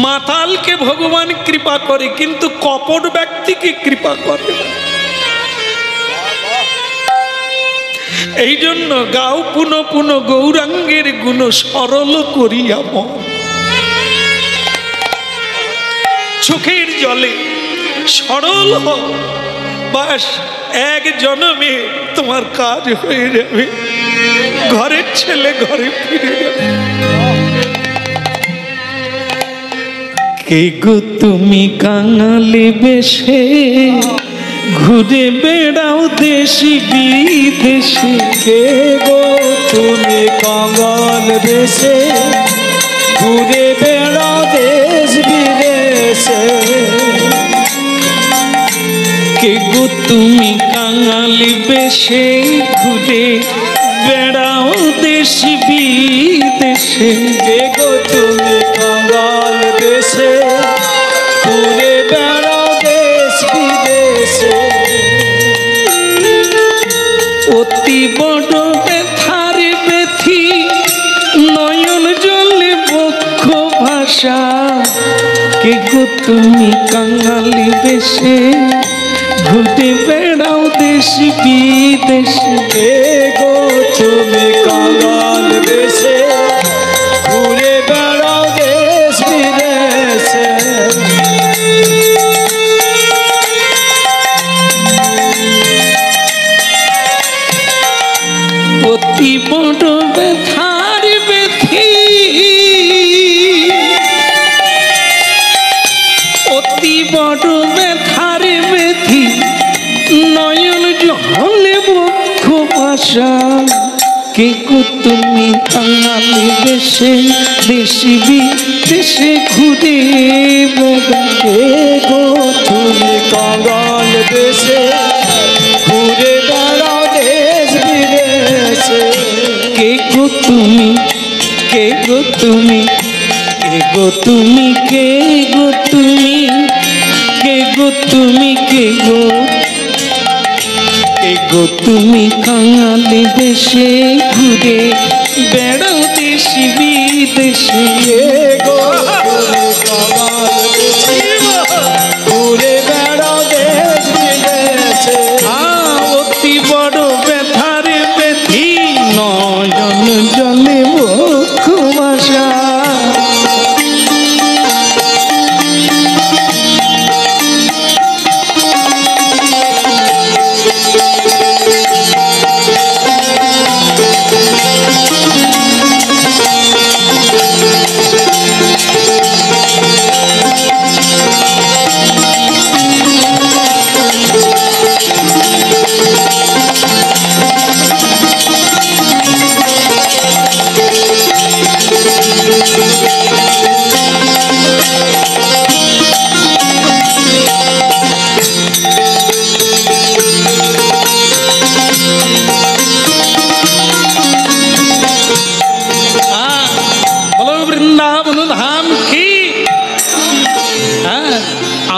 মাতালকে ভগবান কৃপা করে, কিন্তু কপট ব্যক্তিকে কৃপা করে না। এই জন্য গাও পুনঃ পুনঃ গৌরাঙ্গের গুণ সরল করিয়া মন। চোখের জলে সরল হও, বাস এক জন্মে তোমার কাজ হয়ে যাবে, ঘরের ছেলে ঘরে ফিরে যাবে। কে গো তুমি কাঙালি বেশে ঘুরে বেড়াও দেশি বিদেশে? কে গো তুমি কাঙাল বেশে ঘুরে বেড়াও দেশ বিদেশে? কে গো তুমি কাঙালি বেশে ঘুরে বেড়াও দেশি বিদেশে? কে গো তুমি কাঙাল বেশে ঘুরে বেড়াও দেশ বিদেশে? অতি বড় ব্যথার ব্যথি নয়ন জলে বক্ষ ভাষা। কে গো তুমি কাঙালি বেশে ঘুরে বেড়াও দেশি বিদেশে? কে গো তুমি কাঙাল বেশে ঘুরে বেড়াও দেশ বিদেশে? অতি বড় ব্যথার ব্যথি, অতি বড় ব্যথার ব্যথি নয়ন জলে বক্ষ ভাষা। কে গো তুমি কাঙালি বেশে দেশি বিদেশে ঘুরে বেড়াও? কে গো তুমি কাঙাল বেশে ঘুরে বেড়াও দেশ বিদেশে? কে গো তুমি, কে গো তুমি, কে গো তুমি, কে গো তুমি, কে গো তুমি, কে গো, কে গো তুমি কাঙালি দেশে ঘুরে বেড়াও দেশি বিদেশে? কে গো তুমি কাঙাল বেশে ঘুরে বেড়াও দেশ বিদেশে? অতি বড় ব্যথার ব্যথি নয়ন জলে বক্ষ ভাষা।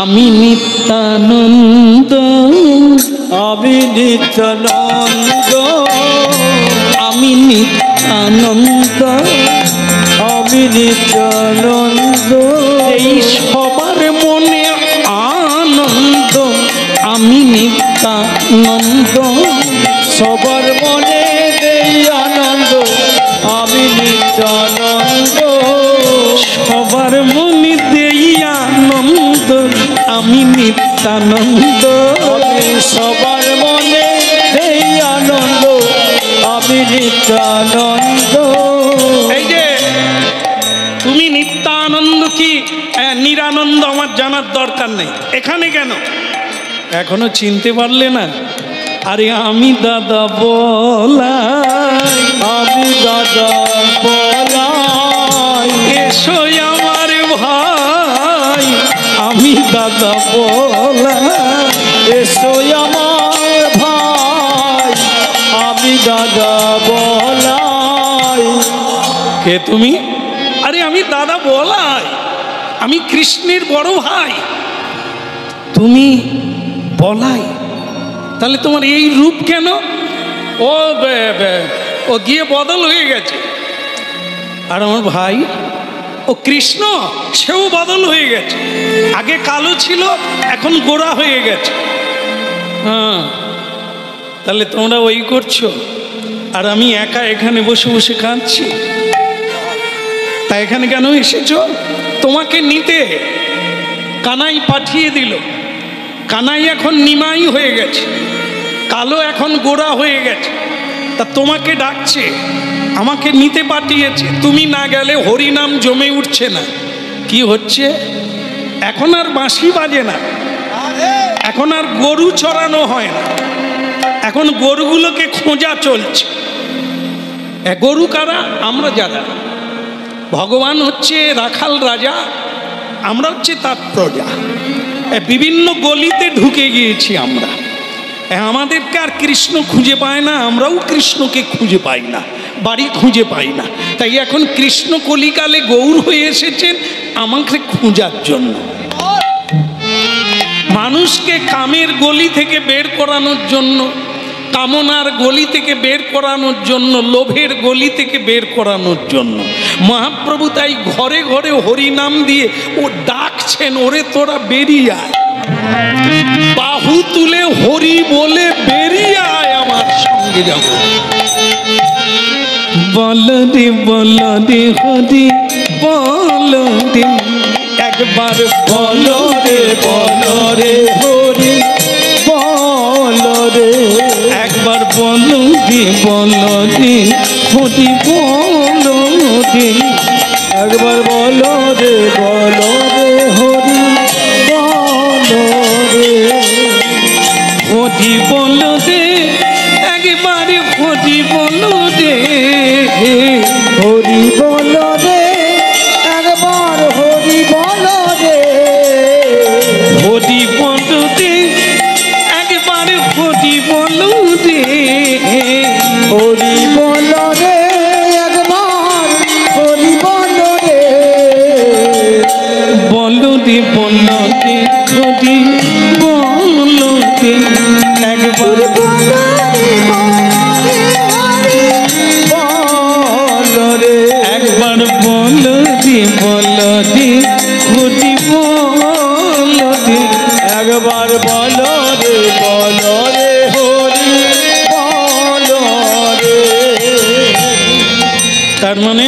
আমি নিত্যানন্দ, আমি নিত্যানন্দ, আমি নিত্যানন্দ, আমি নিত্যানন্দ। এই সবার মনে আনন্দ, আমি নিত্যানন্দ, সবার মনে দেই আনন্দ, আমি নিত্যানন্দ, সবার মনে দেই আনন্দ, আমি নিত্যানন্দ, আমি সবার মনে দেই আনন্দ, আমি নিত্যানন্দ। এই যে তুমি নিত্যানন্দ কি নিরানন্দ আমার জানার দরকার নেই। এখানে কেন এখনো চিনতে পারলে না? আরে আমি দাদা বলাই, আমি দাদা বলাই, এসো আমার ভাই, আমি দাদা বলাই, এসো আমার ভাই, আমি দাদা বলাই। কে তুমি? আরে আমি দাদা বলাই, আমি কৃষ্ণের বড় ভাই। তুমি বলাই, তাহলে তোমার এই রূপ কেন? ও গিয়ে বদল হয়ে গেছে। আর আমার ভাই ও কৃষ্ণ সেও বদল হয়ে গেছে, আগে কালো ছিল এখন গোরা হয়ে গেছে। হ্যাঁ, তাহলে তোমরা ওই করছো আর আমি একা এখানে বসে বসে কাঁদছি। তা এখানে কেন এসেছো? তোমাকে নিতে কানাই পাঠিয়ে দিল। কানাই এখন নিমাই হয়ে গেছে, কালো এখন গোরা হয়ে গেছে। তা তোমাকে ডাকছে, আমাকে নিতে পাঠিয়েছে। তুমি না গেলে হরিনাম জমে উঠছে না। কি হচ্ছে? এখন আর বাঁশি বাজে না, এখন আর গরু চড়ানো হয় না, এখন গরুগুলোকে খোঁজা চলছে। গরু কারা? আমরা যারা। ভগবান হচ্ছে রাখাল রাজা, আমরা হচ্ছে তার প্রজা। বিভিন্ন গলিতে ঢুকে গিয়েছি আমরা। আমাদেরকে আর কৃষ্ণ খুঁজে পায় না, আমরাও কৃষ্ণকে খুঁজে পাই না, বাড়ি খুঁজে পাই না। তাই এখন কৃষ্ণ কলিকালে গৌর হয়ে এসেছেন আমাকে খোঁজার জন্য। মানুষকে কামের গলি থেকে বের করানোর জন্য, কামনার গলি থেকে বের করানোর জন্য, লোভের গলি থেকে বের করানোর জন্য মহাপ্রভু তাই ঘরে ঘরে হরিনাম দিয়ে ও ডাকছেন, ওরে তোরা বেরিয়ে আয়, বাহু তুলে হরি বলে বেরিয়ে আয়, আমার সঙ্গে যাব। বল রে বল রে হরি বল রে, একবার বল রে বল রে হরি বল রে, একবার বল রে বল রে হরি বল রে, একবার বলো রে বলো রে হরি বলো রে, হরি বল রে, একবার হরি বল রে, হরি বলো রে, একবার হরি বলো রে, হরি বল রে, একবার হরি বল রে, হরি বলো রে, একবার হরি বলো রে, বল রে বল রে হরি বল রে, একবার বলো রে বলো রে, একবার বল রে বল রে হরি বল রে, একবার বলো রে বলো রে হরি বলো রে। তার মানে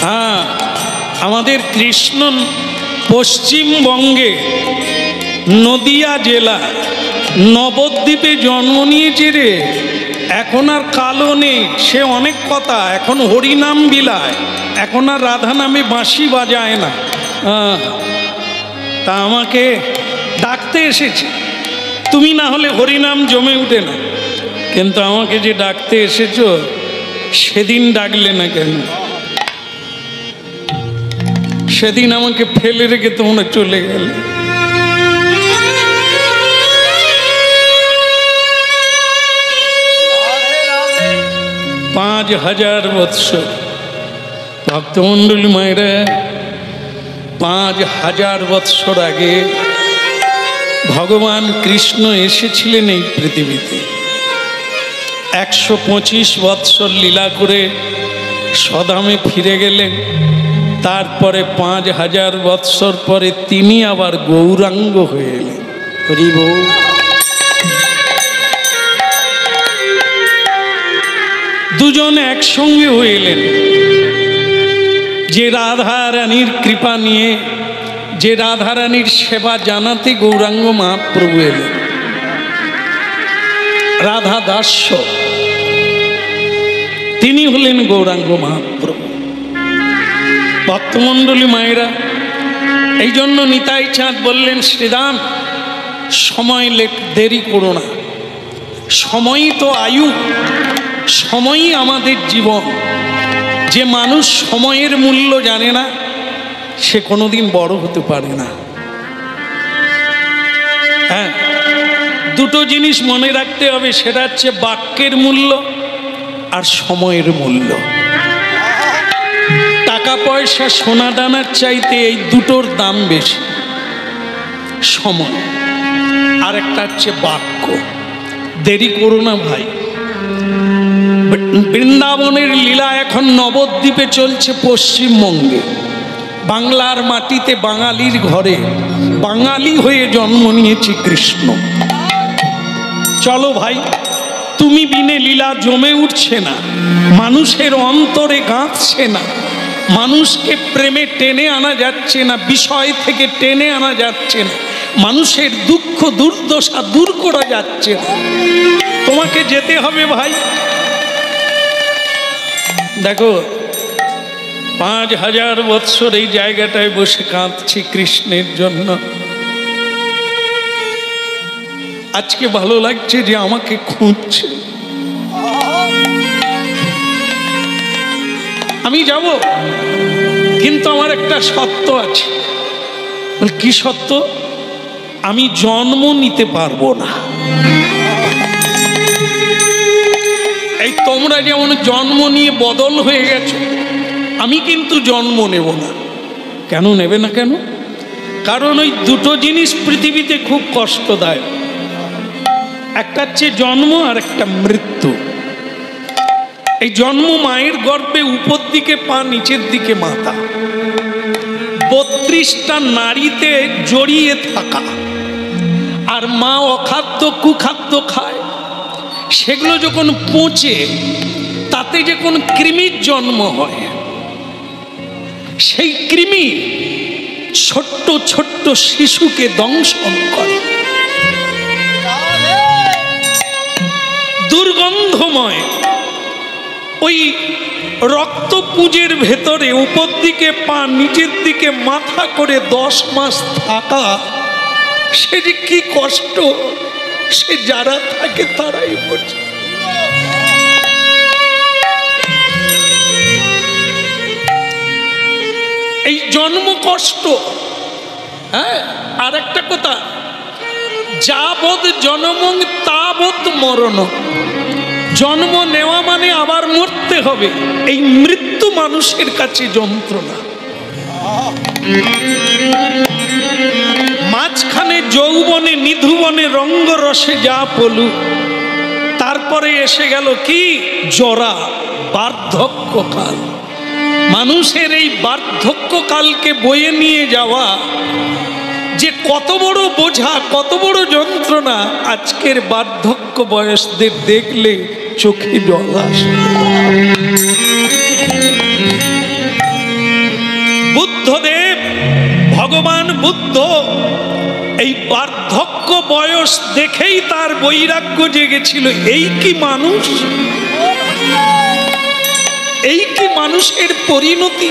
হ্যাঁ, আমাদের কৃষ্ণ পশ্চিমবঙ্গে নদিয়া জেলা নবদ্বীপে জন্ম নিয়েছে রে। এখন আর কালো নেই, সে অনেক কথা, এখন হরিনাম বিলায়, এখন আর রাধা নামে বাঁশি বাজায় না। তা আমাকে ডাকতে এসেছে, তুমি না হলে হরিনাম জমে উঠে না। কিন্তু আমাকে যে ডাকতে এসেছো সেদিন ডাকলে না কেন? সেদিন আমাকে ফেলে রেখে তোমরা চলে গেলে। পাঁচ হাজার বৎসর ভক্তমণ্ডলী মায়েরা, 5000 বৎসর আগে ভগবান কৃষ্ণ এসেছিলেন এই পৃথিবীতে। 125 বৎসর লীলা করে স্বধামে ফিরে গেলেন। তারপরে 5000 বৎসর পরে তিনি আবার গৌরাঙ্গ হয়ে এলেন। হরি বল। দুজন একসঙ্গে হয়ে এলেন। যে রাধা রানীর কৃপা নিয়ে, যে রাধা রানীর সেবা জানাতে গৌরাঙ্গ মহাপ্রভু এলেন। রাধা দাস্য, তিনি হলেন গৌরাঙ্গ মহাপ্রভু। ভক্তমণ্ডলী মায়েরা, এই জন্য নিতাই চাঁদ বললেন, শ্রীরাম সময় দেরি করো না, সময়ই তো আয়ু, সময়ই আমাদের জীবন। যে মানুষ সময়ের মূল্য জানে না সে কোনোদিন বড় হতে পারে না। হ্যাঁ, দুটো জিনিস মনে রাখতে হবে, সেটা হচ্ছে বাক্যের মূল্য আর সময়ের মূল্য। টাকা পয়সা সোনা দানার চাইতে এই দুটোর দাম বেশি, সময় আর একটা হচ্ছে বাক্য। দেরি করো না ভাই। বৃন্দাবনের লীলা এখন নবদ্বীপে চলছে, পশ্চিমবঙ্গে। বাংলার মাটিতে বাঙালির ঘরে বাঙালি হয়ে জন্ম নিয়েছে কৃষ্ণ। চলো ভাই, তুমি বিনে লীলা জমে উঠছে না, মানুষের অন্তরে গাঁথছে না, মানুষকে প্রেমে টেনে আনা যাচ্ছে না, বিষয় থেকে টেনে আনা যাচ্ছে না, মানুষের দুঃখ দুর্দশা দূর করা যাচ্ছে না। তোমাকে যেতে হবে ভাই। দেখো, 5000 বৎসর এই জায়গাটায় বসে কাঁদছি কৃষ্ণের জন্য। আজকে ভালো লাগছে যে আমাকে খুঁজছে। আমি যাব, কিন্তু আমার একটা শর্ত আছে। কি শর্ত? আমি জন্ম নিতে পারবো না। এই তোমরা যেমন জন্ম নিয়ে বদল হয়ে গেছো, আমি কিন্তু জন্ম নেব না। কেন নেবে না কেন? কারণ ওই দুটো জিনিস পৃথিবীতে খুব কষ্টদায়ক। একটা হচ্ছে জন্ম আর একটা মৃত্যু। এই জন্ম মায়ের গর্ভে উপর দিকে পা, নিচের দিকে মাথা, 32টা নারীতে জড়িয়ে থাকা, আর মা অখাদ্য কুখাদ্য খায়। সেগুলো যখন পচে তাতে যখন কৃমির জন্ম হয়, সেই কৃমি ছোট্ট ছোট্ট শিশুকে দংশন করে। দুর্গন্ধময় ওই রক্তপুঞ্জের ভেতরে উপর দিকে পা, নিচের দিকে মাথা করে 10 মাস থাকা, সে যে কি কষ্ট, সে যারা থাকে তারাই বোঝে। এই জন্ম কষ্ট। হ্যাঁ, আর একটা কথা, যাবৎ জনমং তাবৎ মরণ। জন্ম নেওয়া মানে আবার মরতে হবে। এই মৃত্যু মানুষের কাছে যন্ত্রণা। মাঝখানে যৌবনে নিধুবনে রঙ্গরসে যা পলু, তারপরে এসে গেল কি? জরা, বার্ধক্যকাল। মানুষের এই বার্ধক্যকালকে বয়ে নিয়ে যাওয়া যে কত বড় বোঝা, কত বড় যন্ত্রণা, আজকের বার্ধক্য বয়সদের দেখলে চোখে জল আসে। বুদ্ধদেব, ভগবান বুদ্ধ এই বার্ধক্য বয়স দেখেই তার বৈরাগ্য জেগেছিল। এই কি মানুষ? এই কি মানুষের পরিণতি?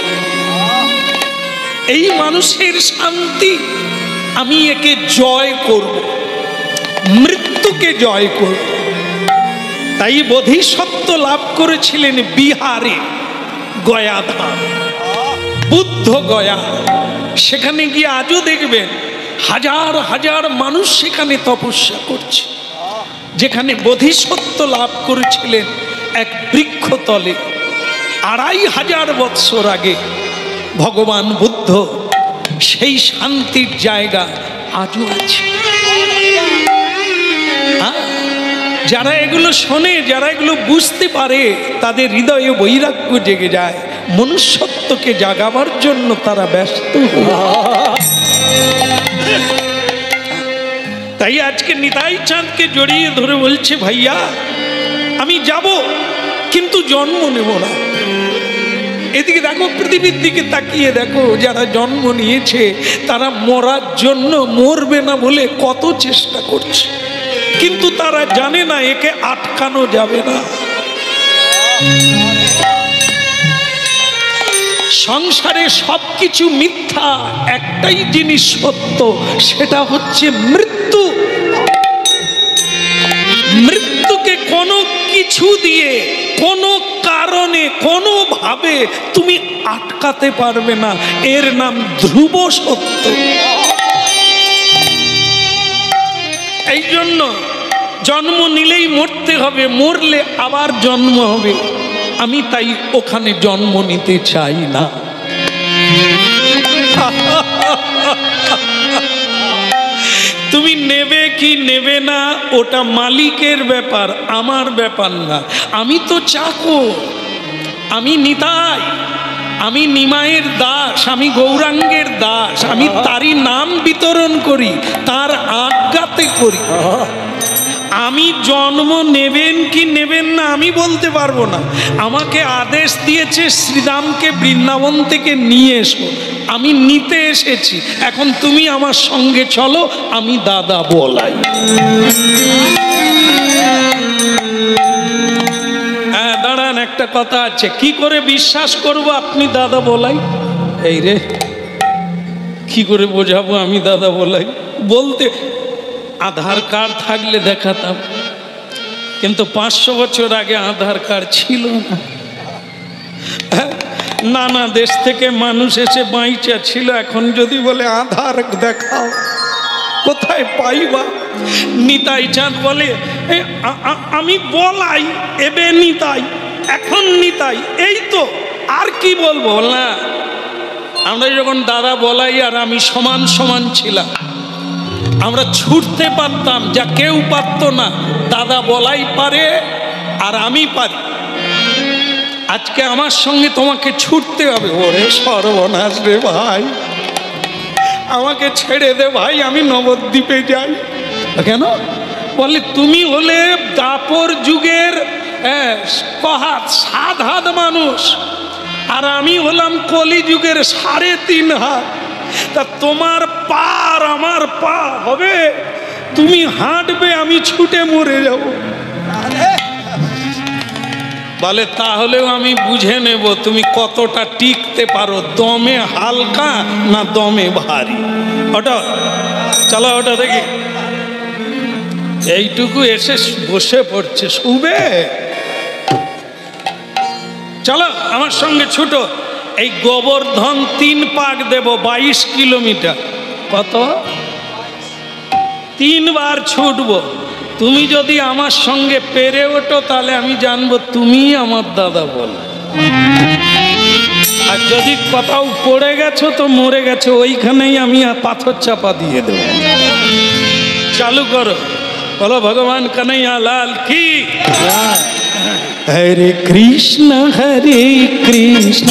এই মানুষের শান্তি? আমি একে জয় করব, মৃত্যুকে জয় করব। তাই বোধিসত্ত্ব লাভ করেছিলেন বিহারে, গয়াধাম, বুদ্ধ গয়া। সেখানে গিয়ে আজও দেখবেন হাজার হাজার মানুষ সেখানে তপস্যা করছে। যেখানে বোধিসত্ত্ব লাভ করেছিলেন এক বৃক্ষতলে 2500 বৎসর আগে ভগবান বুদ্ধ, সেই শান্তির জায়গা আজও আছে। যারা এগুলো শোনে, যারা এগুলো বুঝতে পারে, তাদের হৃদয়ে বৈরাগ্য জেগে যায়। মনুষ্যত্বকে জাগাবার জন্য তারা ব্যস্ত। তাই আজকে নিতাই চাঁদকে জড়িয়ে ধরে বলছে, ভাইয়া আমি যাব, কিন্তু জন্ম নেব না। এদিকে দেখো, পৃথিবীর দিকে তাকিয়ে দেখো, যারা জন্ম নিয়েছে তারা মরার জন্য, মরবে না বলে কত চেষ্টা করছে, কিন্তু তারা জানে না একে আটকানো যাবে না। সংসারে সবকিছু মিথ্যা, একটাই জিনিস সত্য, সেটা হচ্ছে মৃত্যু। মৃত্যুকে কোনো কিছু দিয়ে, কোনো কারণে, কোনোভাবে তুমি আটকাতে পারবে না। এর নাম ধ্রুব সত্য। এই জন্য জন্ম নিলেই মরতে হবে, মরলে আবার জন্ম হবে। আমি তাই ওখানে জন্ম নিতে চাই না। তুমি নেবে কি নেবে না ওটা মালিকের ব্যাপার, আমার ব্যাপার না। আমি তো চাকর, আমি নিতাই। আমি নিমাইয়ের দাস, আমি গৌরাঙ্গের দাস, আমি তারই নাম বিতরণ করি, তার আজ্ঞাতে করি। আমি জন্ম নেবেন কি নেবেন না আমি বলতে পারবো না। আমাকে আদেশ দিয়েছে শ্রীরামকে বৃন্দাবন থেকে নিয়ে এসো, আমি নিতে এসেছি। এখন তুমি আমার সঙ্গে চলো, আমি দাদা বলাই। হ্যাঁ দাঁড়ান, একটা কথা আছে, কি করে বিশ্বাস করব আপনি দাদা বলাই? এই রে, কি করে বোঝাবো আমি দাদা বলাই? বলতে আধার কার্ড থাকলে দেখাতাম, কিন্তু 500 বছর আগে আধার কার্ড ছিল না। নানা দেশ থেকে মানুষ এসে বাইচা ছিল, এখন যদি বলে আধার দেখাও, কোথায় পাইবা? নিতাই চাঁদ বলে আমি বলাই, এবে নিতাই, এখন নিতাই, এই তো, আর কি বলবো না? আমরা যখন দাদা বলাই আর আমি সমান সমান ছিলাম, আমরা ছুটতে পারতাম যা কেউ পারত না। দাদা বলাই পারে আর আমি পারি। আজকে আমার সঙ্গে তোমাকে ছুটতে হবে। ওরে সর্বনাশ রে ভাই, আমাকে ছেড়ে দে ভাই, আমি নবদ্বীপে যাই। কেন? বলে তুমি হলে দাপর যুগের সাত হাত মানুষ, আর আমি হলাম কলি যুগের 3.5 হাত। তা তোমার পা আর আমার পা হবে, তুমি হাঁটবে, আমি ছুটে মরে যাব। বলে তাহলেও আমি বুঝে নেব তুমি কতটা টিকতে পারো, দমে হালকা না দমে ভারী। ওটা চলো, ওটা দেখি। এইটুকু এসে বসে পড়ছে, শুবে। চলো আমার সঙ্গে ছুটো। এই গোবর্ধন 3 পাক দেব, 22 কিলোমিটার। কত? 3 বার ছুটবো। তুমি যদি আমার সঙ্গে পেরে ওঠো তাহলে আমি জানবো তুমি আমার দাদা বল। আর যদি কোথাও পড়ে গেছো তো মরে গেছো, ওইখানেই আমি পাথর চাপা দিয়ে দেবো। চালু করো, বলো ভগবান কানাইয়া লাল কি। হরে কৃষ্ণ হরে কৃষ্ণ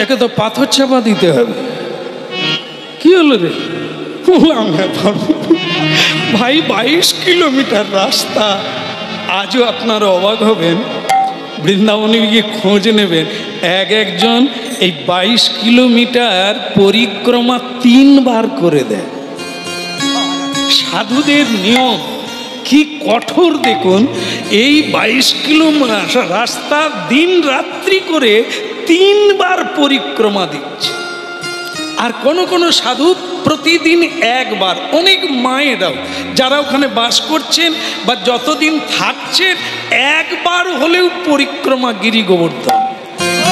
একে তো পাথর চাপা দিতে হবে। কি হলো রে? ভাই 22 কিলোমিটার রাস্তা। আজও আপনারা অবাক হবেন, বৃন্দাবনে গিয়ে খোঁজ নেবেন, একজন এই 22 কিলোমিটার পরিক্রমা 3 বার করে দেয়। সাধুদের নিয়ম কি কঠোর দেখুন। এই 22 কিলোমিটার রাস্তা দিন রাত্রি করে 3 বার পরিক্রমা দিচ্ছে। আর কোন কোন সাধু প্রতিদিন 1 বার। অনেক মায়েরাও যারা ওখানে বাস করছেন বা যতদিন থাকছেন 1 বার হলেও পরিক্রমা গিরি গোবর্ধন,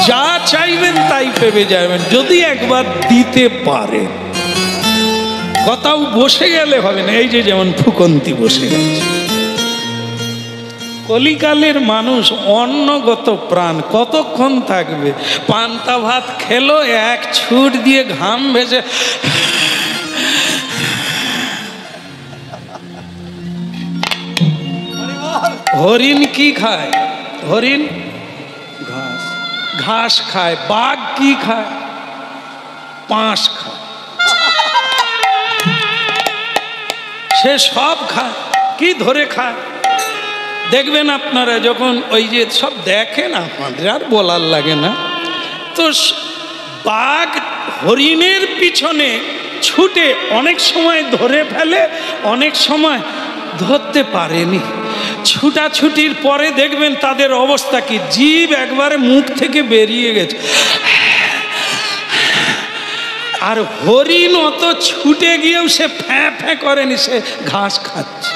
যা চাইবেন তাই পেয়ে যাবেন যদি একবার দিতে পারে। কোথাও বসে গেলে হবে না। এই যে যেমন ফুকন্তি বসে গেছে। কলিকালের মানুষ অন্নগত প্রাণ, কতক্ষণ থাকবে? পান্তা ভাত খেলো, 1 ছুট দিয়ে ঘাম ভেসে। হরিণ কি খায়? হরিণ ঘাস, ঘাস খায়। বাঘ কি খায়? পাঁশ খায়। সে সব খায়। কি ধরে খায়? দেখবেন আপনারা যখন ওই যে সব দেখেন, আমাদের আর বলার লাগে না, তো বাঘ হরিণের পিছনে ছুটে অনেক সময় ধরে ফেলে, অনেক সময় ধরতে পারেনি। ছুটাছুটির পরে দেখবেন তাদের অবস্থা কি, জিভ একবারে মুখ থেকে বেরিয়ে গেছে। আর হরিণ অত ছুটে গিয়েও সে ফ্যাঁ ফ্যাঁ করেনি, সে ঘাস খাচ্ছে।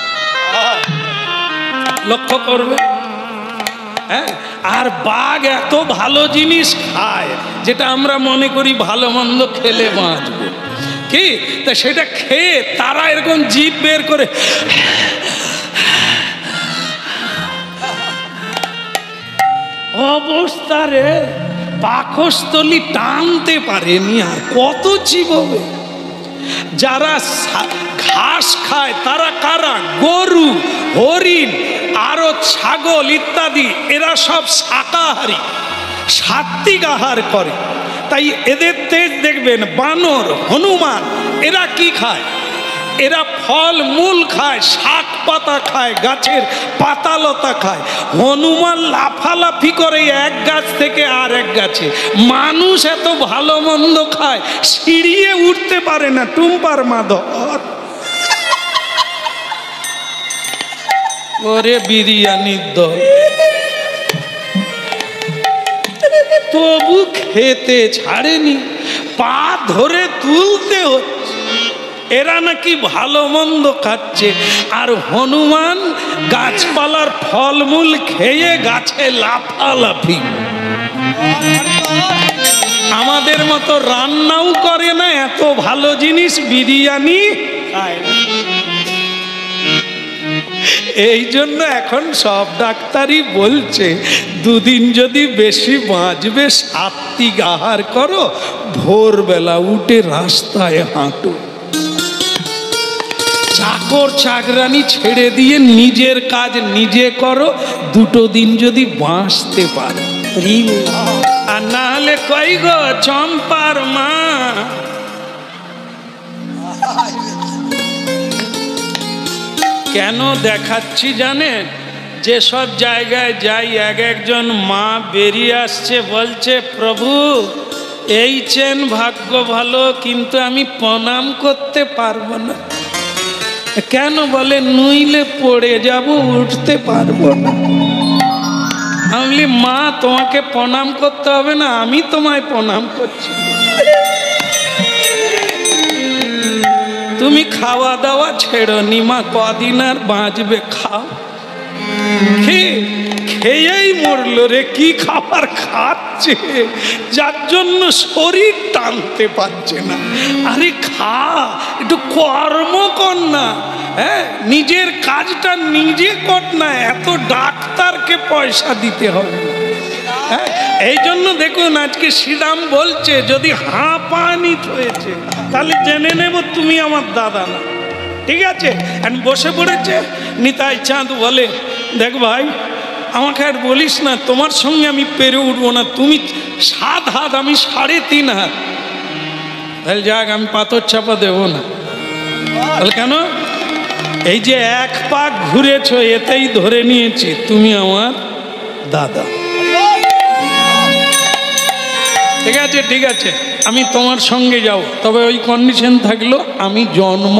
লক্ষ্য করবে। হ্যাঁ, আর বাঘ এত ভালো জিনিস খায় যেটা আমরা মনে করি ভালো মন্দ খেলে বাঁচবে, কি তা সেটা খেয়ে তারা এরকম জিভ বের করে অবস্থা রে, পাকস্থলী টানতে পারেনি, আর কত চিববে। যারা ঘাস খায় তারা কারা? গরু, হরিণ, আরো ছাগল ইত্যাদি, এরা সব শাকাহারী, সাত্বিক আহার করে। তাই এদের তেজ দেখবেন। বানর, হনুমান, এরা কি খায়? এরা ফল মূল খায়, শাক পাতা খায়, গাছের পাতালতা খায়। হনুমান লাফালাফি করে এক গাছ থেকে আর এক গাছে। মানুষ এত ভালো মন্দ খায়, সিঁড়িয়ে উঠতে পারে না, টুম্পার মাধর। ওরে বিরিয়ানির দল, তবু খেতে ছাড়েনি, পা ধরে তুলতে হচ্ছে। এরা নাকি ভালো মন্দ খাচ্ছে, আর হনুমান গাছপালার ফলমূল খেয়ে গাছে লাফালাফি। আমাদের মতো রান্নাও করে না, এত ভালো জিনিস বিরিয়ানি খায় না। এই জন্য এখন সব ডাক্তারই বলছে দুদিন যদি বেশি বাঁচবে সাত্বিক আহার করো, ভোরবেলা উঠে রাস্তায় হাঁটো। চাকর চাকরানি ছেড়ে দিয়ে নিজের কাজ নিজে করো, দুটো দিন যদি বাঁচতে পারো। আর না হলে কই গো চম্পার মা, কেন দেখাচ্ছি জানেন? যেসব জায়গায় যাই এক একজন মা বেরিয়ে আসছে, বলছে প্রভু এই চেন ভাগ্য ভালো, কিন্তু আমি প্রণাম করতে পারবো না। কেন? বলে নইলে পড়ে যাব, উঠতে পারবো না। আমি বলি মা তোমাকে প্রণাম করতে হবে না, আমি তোমায় প্রণাম করছি। তুমি খাওয়া দাওয়া ছেড়ো নি মা, কদিন আর বাঁচবে, খাও। খেয়েই মরলো রে, কি খাবার খাচ্ছে যার জন্য শরীর টানতে পারছে না। আরে খা, একটু কর্ম কর না, হ্যাঁ নিজের কাজটা নিজে কর না, এত ডাক্তারকে পয়সা দিতে হবে। হ্যাঁ, এই জন্য দেখুন আজকে শ্রীরাম বলছে যদি হাঁপানিত হয়েছে তাহলে জেনে নেব তুমি আমার দাদা না। ঠিক আছে, বসে পড়েছে। নিতাই চাঁদ বলে দেখ ভাই, আমাকে আর বলিস না, তোমার সঙ্গে আমি পেরে উঠবো না। তুমি 7 হাত, আমি 3.5 হাত। তাহলে যাক, আমি পাথর চাপা দেবো না। তাহলে কেন? এই যে এক পাক ঘুরেছ, এতেই ধরে নিয়েছি তুমি আমার দাদা। ঠিক আছে, ঠিক আছে, আমি তোমার সঙ্গে যাও, তবে ওই কন্ডিশন থাকলো আমি জন্ম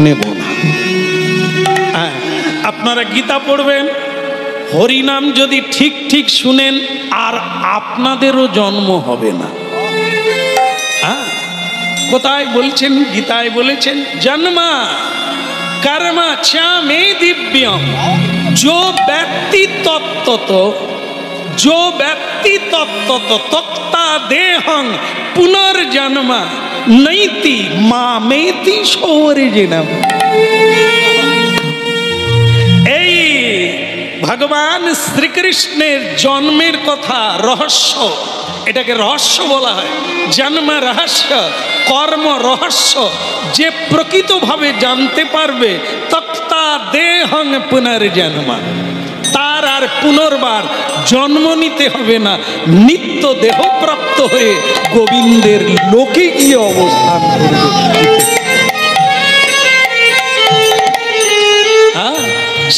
নেব না। হ্যাঁ, আপনারা গীতা পড়বেন, হরিনাম যদি ঠিক ঠিক শুনেন আর আপনাদেরও জন্ম হবে না। হ্যাঁ, কোথায় বলছেন? গীতায় বলেছেন জন্মা कर्म च मे दिव्यम, जो व्यक्ति तत्त्वत तक्ता देहं पुनर्जन्म नैति मामेति सौर्जिनम। এই ভগবান শ্রীকৃষ্ণের জন্মের কথা রহস্য, এটাকে রহস্য বলা হয়। জন্ম রহস্য, কর্ম রহস্য। যে প্রকৃতভাবে জানতে পারবে তক্তা দেহং পুনর্জন্ম, তার আর পুনর্বার জন্ম নিতে হবে না, নিত্য দেহপ্রাপ্ত হয়ে গোবিন্দের লোকে গিয়ে অবস্থান করবে।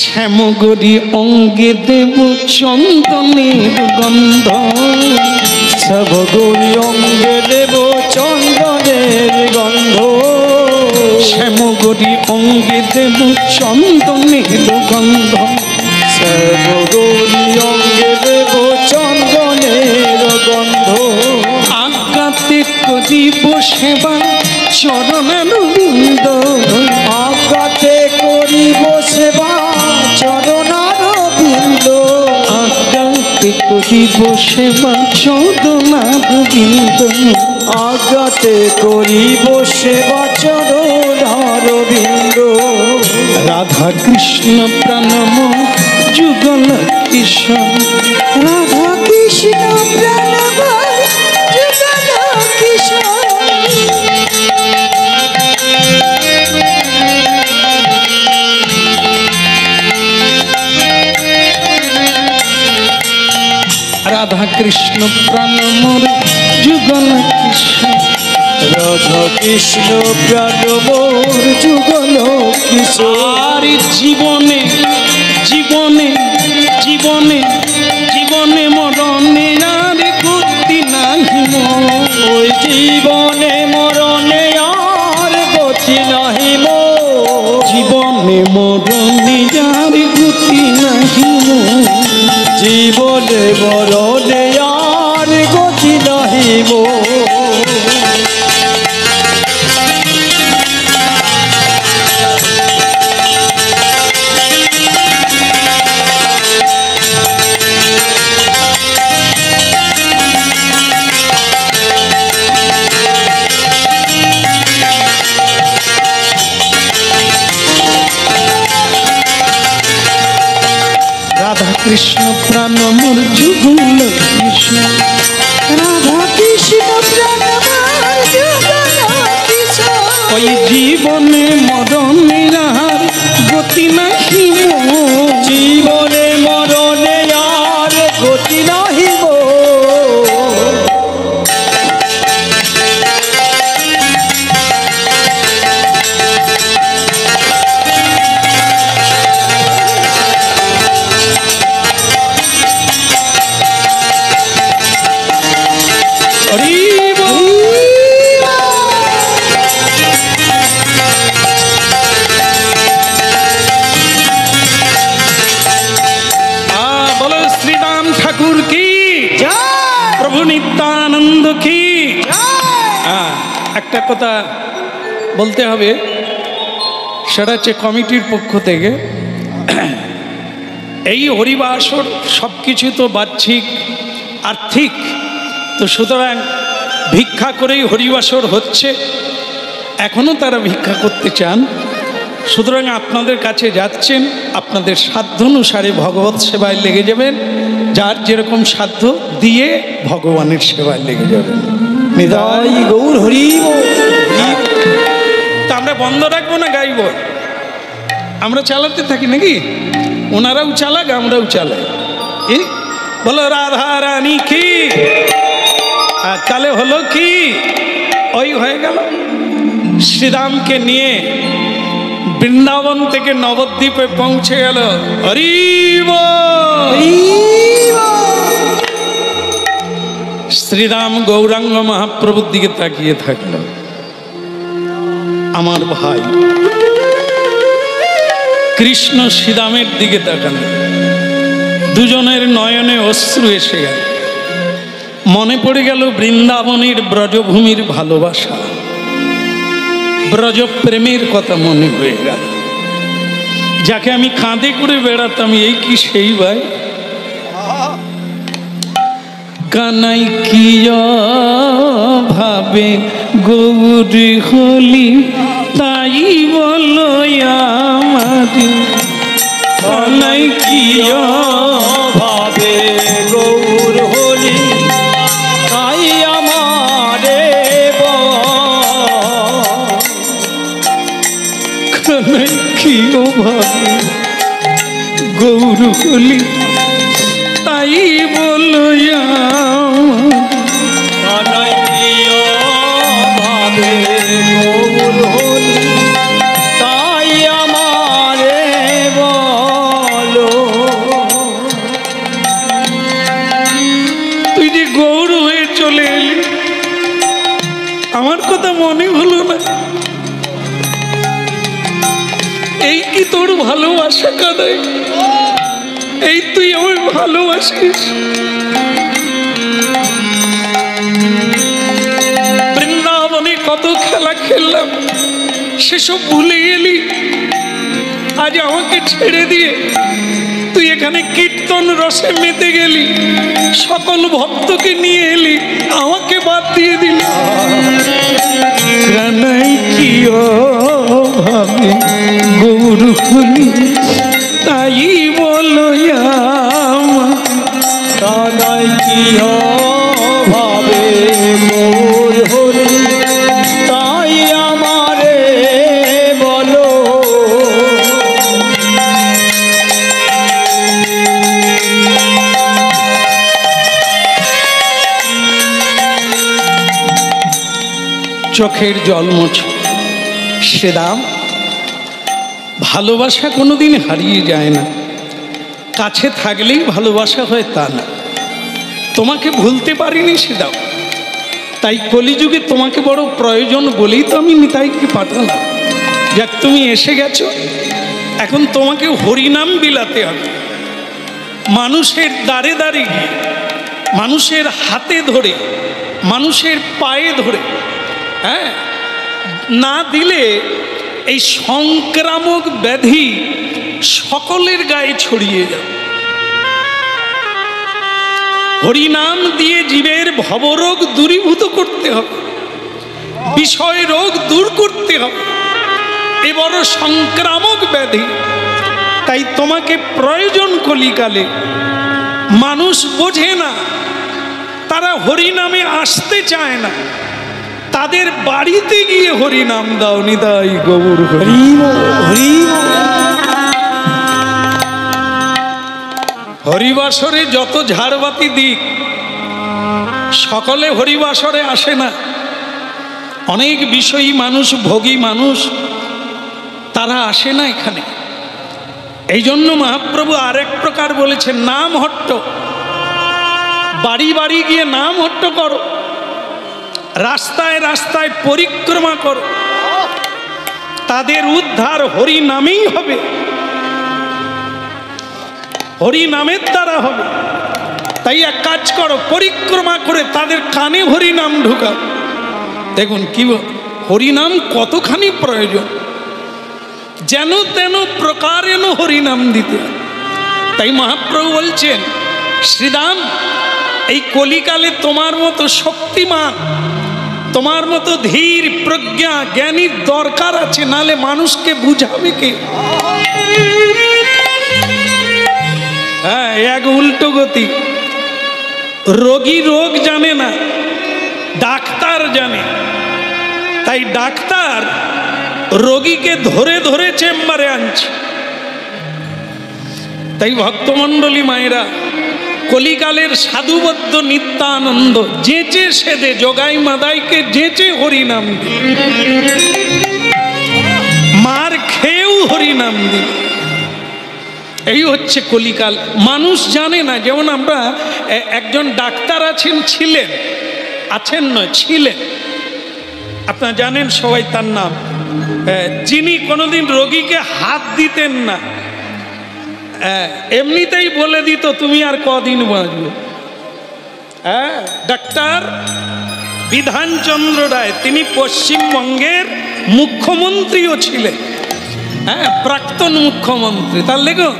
শ্যামগরি অঙ্গে দেব চন্দনের গন্ধ, শ্যামগরি অঙ্গে দেব চন্দনের গন্ধ, শ্যামগরি অঙ্গে দেব চন্দনের গন্ধ, শ্যামগরি অঙ্গে দেব চন্দনের গন্ধ। আজ্ঞাতে করিব সেবা চরণারবিন্দ, আজ্ঞাতে করিব সেবা চরণারবিন্দ, আজ্ঞাতে করিব সেবা চরণারবিন্দ, আজ্ঞাতে করিব সেবা চরণারবিন্দ। রাধা কৃষ্ণ প্রাণম যুগল কিশোর। রাধা কৃষ্ণ প্রাণময় যুগল কিশোর। রাধা কৃষ্ণ প্রাণ মোর যুগল কিশোর। রাধা কৃষ্ণ প্রাণ মোর যুগল কিশোর। আর জীবনে জীবনে জীবনে জীবনে মরণে আর গতি নাহি মোর। ওই জীবনে মরণে আর গতি নাহি মোর। জীবনে মরণে আর গতি নাহি মোর। জীবনে মরণে আর গতি নাহি মোর। রাধা কৃষ্ণ প্রাণ মোর যুগল কিশোর। রাধা কৃষ্ণ প্রাণময় যুগল কিশোর। ওই জীবনে মরণে আর গতি নাহি মোর। জীবনে মরণে আর গতি নাহি মোর। হরি বল। বলো শ্রীরাম ঠাকুর কি, প্রভু নিত্যানন্দ কি। একটা কথা বলতে হবে, সেটা হচ্ছে কমিটির পক্ষ থেকে এই হরিবাসর সব কিছু তো বাহ্যিক আর্থিক, তো সুতরাং ভিক্ষা করেই হরিবাসর হচ্ছে। এখনও তারা ভিক্ষা করতে চান, সুতরাং আপনাদের কাছে যাচ্ছেন, আপনাদের সাধ্য অনুসারে ভগবত সেবায় লেগে যাবেন। যার যেরকম সাধ্য দিয়ে ভগবানের সেবায় লেগে যাবেন। নিতাই গৌর হরি বল। তা আমরা বন্ধ রাখবো না গাইব? আমরা চালাতে থাকি নাকি? ওনারাও চালাক, আমরাও চালাই। এই বলো রাধা রানী কি। আর কালে হলো কি, ওই হয়ে গেল শ্রীরামকে নিয়ে বৃন্দাবন থেকে নবদ্বীপে পৌঁছে গেল। হরি বল। শ্রীরাম গৌরাঙ্গ মহাপ্রভুর দিকে তাকিয়ে থাকল। আমার ভাই কৃষ্ণ শ্রীরামের দিকে তাকালো। দুজনের নয়নে অশ্রু এসে গেল। মনে পড়ে গেল বৃন্দাবনের ব্রজভূমির ভালোবাসা, ব্রজ প্রেমের কথা মনে হয়ে গেল। যাকে আমি কাঁধে করে বেড়াতাম, এই কি সেই ভাই? কানাই কি ভাবে গৌরী হলি, তাই বলো আমাদের। কানাই কি ভাবে গৌর হলি, তাই আমারে কানাই কি ভাবে গৌর হলি, তাই বলো কানাই ভাবে গৌর হলি, তাই আমারে বলো। তুই যে গৌর হয়ে চলে এলি, আমার কথা মনে হলো না? এই কি তোর ভালোবাসা কাদাই? এই তুই আমার ভালোবাসিস? বৃন্দাবনে কত খেলা খেললাম, সেসব ভুলে গেলি। আজ আমাকে ছেড়ে দিয়ে তুই এখানে কীর্তন রসে মেতে গেলি, সকল ভক্তকে নিয়ে এলি, আমাকে বাদ দিয়ে দিলি। কানাই কি ভাবে গৌর হলি, তাই বলো ভাবে গৌর হলি তাই আমারে বলো। চোখের জল মোছে। শ্রীরাম, ভালোবাসা কোনোদিন হারিয়ে যায় না, কাছে থাকলেই ভালোবাসা হয় তা না। তোমাকে ভুলতে পারিনি শ্রীরাম, তাই কলিযুগে তোমাকে বড় প্রয়োজন বলেই তো আমি নিতাইকে পাঠালাম। যাক, তুমি এসে গেছো, এখন তোমাকে হরিনাম বিলাতে হবে। মানুষের দ্বারে দ্বারে গিয়ে, মানুষের হাতে ধরে, মানুষের পায়ে ধরে, হ্যাঁ, না দিলে এই সংক্রামক ব্যাধি সকলের গায়ে ছড়িয়ে যাবে। হরিনাম দিয়ে জীবের ভবরোগ দূরীভূত করতে হবে, বিষয় রোগ দূর করতে হবে। এ বড় সংক্রামক ব্যাধি, তাই তোমাকে প্রয়োজন কলিকালে। মানুষ বোঝে না, তারা হরিনামে আসতে চায় না, তাদের বাড়িতে গিয়ে হরিনাম দাও। নিতাই গৌর হরি হরি। হরিবাসরে যত ঝাড়বাতি দিক, সকলে হরিবাসরে আসে না। অনেক বিষয়ী মানুষ, ভোগী মানুষ, তারা আসে না এখানে। এই জন্য মহাপ্রভু আরেক প্রকার বলেছেন, নাম হট্ট। বাড়ি বাড়ি গিয়ে নাম হট্ট করো, রাস্তায় রাস্তায় পরিক্রমা করো, তাদের উদ্ধার হরি নামেই হবে, হরি নামের দ্বারা হবে। তাই এক কাজ করো, পরিক্রমা করে তাদের কানে হরি নাম ঢুকাও। দেখুন কি হরিনাম কতখানি প্রয়োজন, যেন তেন প্রকারেণ হরিনাম দিতে। তাই মহাপ্রভু বলছেন, শ্রীরাম, এই কলিকালে তোমার মতো শক্তিমান, তোমার মতো ধীর প্রজ্ঞা জ্ঞানীর দরকার আছে, নালে মানুষকে বুঝাবে কে? হ্যাঁ, এক উল্টো গতি। রোগী রোগ জানে না, ডাক্তার জানে। তাই ডাক্তার রোগীকে ধরে ধরে চেম্বারে আনছে। তাই ভক্তমণ্ডলী মায়েরা, কলিকালের সাধুবদ্ধ নিত্যানন্দ যেচে সেদে জগাই মাদাইকে যেচে হরিনাম দি, মার খেয়েও হরিনাম দি। এই হচ্ছে কলিকাল। মানুষ জানে না। যেমন আমরা একজন ডাক্তার ছিলেন নয় ছিলেন, আপনারা জানেন সবাই তার নাম, যিনি কোনোদিন রোগীকে হাত দিতেন না, এমনিতেই বলে দিত তুমি আর কদিন বাঁচবে। হ্যাঁ, ডাক্তার বিধানচন্দ্র রায়, তিনি পশ্চিমবঙ্গের মুখ্যমন্ত্রীও ছিলেন। হ্যাঁ, প্রাক্তন মুখ্যমন্ত্রী। তার লেগো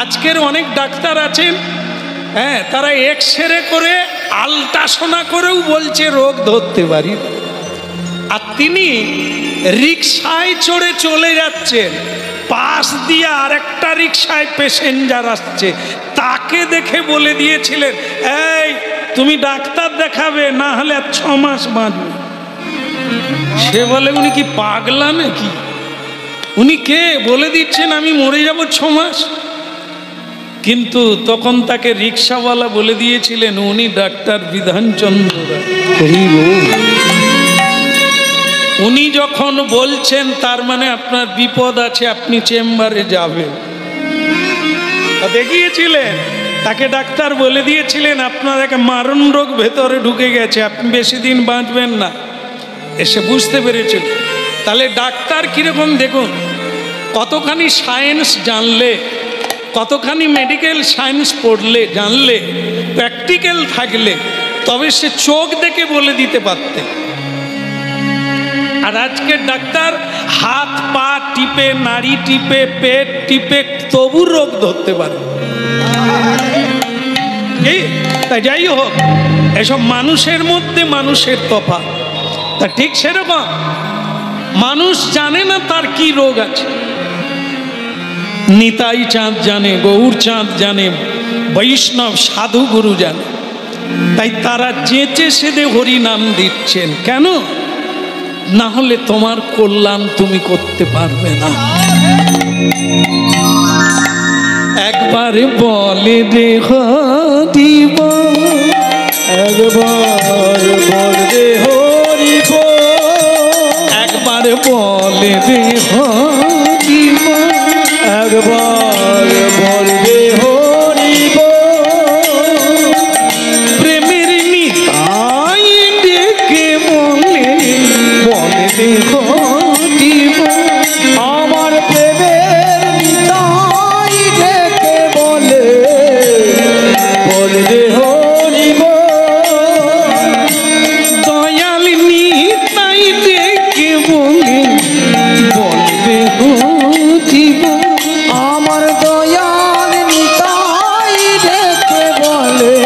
আজকের অনেক ডাক্তার আছেন, হ্যাঁ, তারা এক্সরে করে আলট্রাসোনা করেও বলছে রোগ ধরতে পারি। আর তিনি রিক্সায় চড়ে চলে যাচ্ছেন, পাশ দিয়ে আরেকটা রিক্সায় প্যাসেঞ্জার আসছে, তাকে দেখে বলে দিয়েছিলেন, এই তুমি ডাক্তার দেখাবে, না হলে 6 মাস বাঁচবে। সে বলে, উনি কি পাগলা নাকি? উনি কে? বলে দিচ্ছেন আমি মরে যাব 6 মাস। কিন্তু তখন তাকে রিক্সাওয়ালা বলে দিয়েছিলেন, উনি ডাক্তার বিধানচন্দ্র রায়। উনি যখন বলছেন, তার মানে আপনার বিপদ আছে, আপনি চেম্বারে যাবেন। দেখিয়েছিলেন, তাকে ডাক্তার বলে দিয়েছিলেন, আপনার একটা মারণ রোগ ভেতরে ঢুকে গেছে, আপনি বেশি দিন বাঁচবেন না। এসে বুঝতে পেরেছিল। তাহলে ডাক্তার কিরকম দেখুন, কতখানি সায়েন্স জানলে, কতখানি মেডিকেল সায়েন্স পড়লে, জানলে, প্র্যাকটিক্যাল থাকলে তবে সে চোখ দেখে বলে দিতে পারতেন। আর আজকের ডাক্তার হাত পা টিপে, নাড়ি টিপে, পেট টিপে, তবু রোগ ধরতে পারে। তাই যাই হোক, এসব মানুষের মধ্যে মানুষের তফাৎ। তা ঠিক সেরকম মানুষ জানে না তার কি রোগ আছে। নিতাই চাঁদ জানে, গৌর চাঁদ জানে, বৈষ্ণব সাধু গুরু জানে। তাই তারা যেচে সেদে হরি নাম দিচ্ছেন। কেন? না হলে তোমার কল্যাণ তুমি করতে পারবে না। একবারে বলে রে হরি বল, একবার বলবে হরি বল, একবার বলে রে হরি বল, একবার বলবে হরি বল, প্রেমের নিতাই ডেকে বলে বলে রে হরি বল। আমার প্রেমের নিতাই ডেকে বলে বলবে হরি বল, দয়াল নিতাই ডেকে বলে বলবে হরি বল। আমার দয়াল নিতাই ডেকে বলে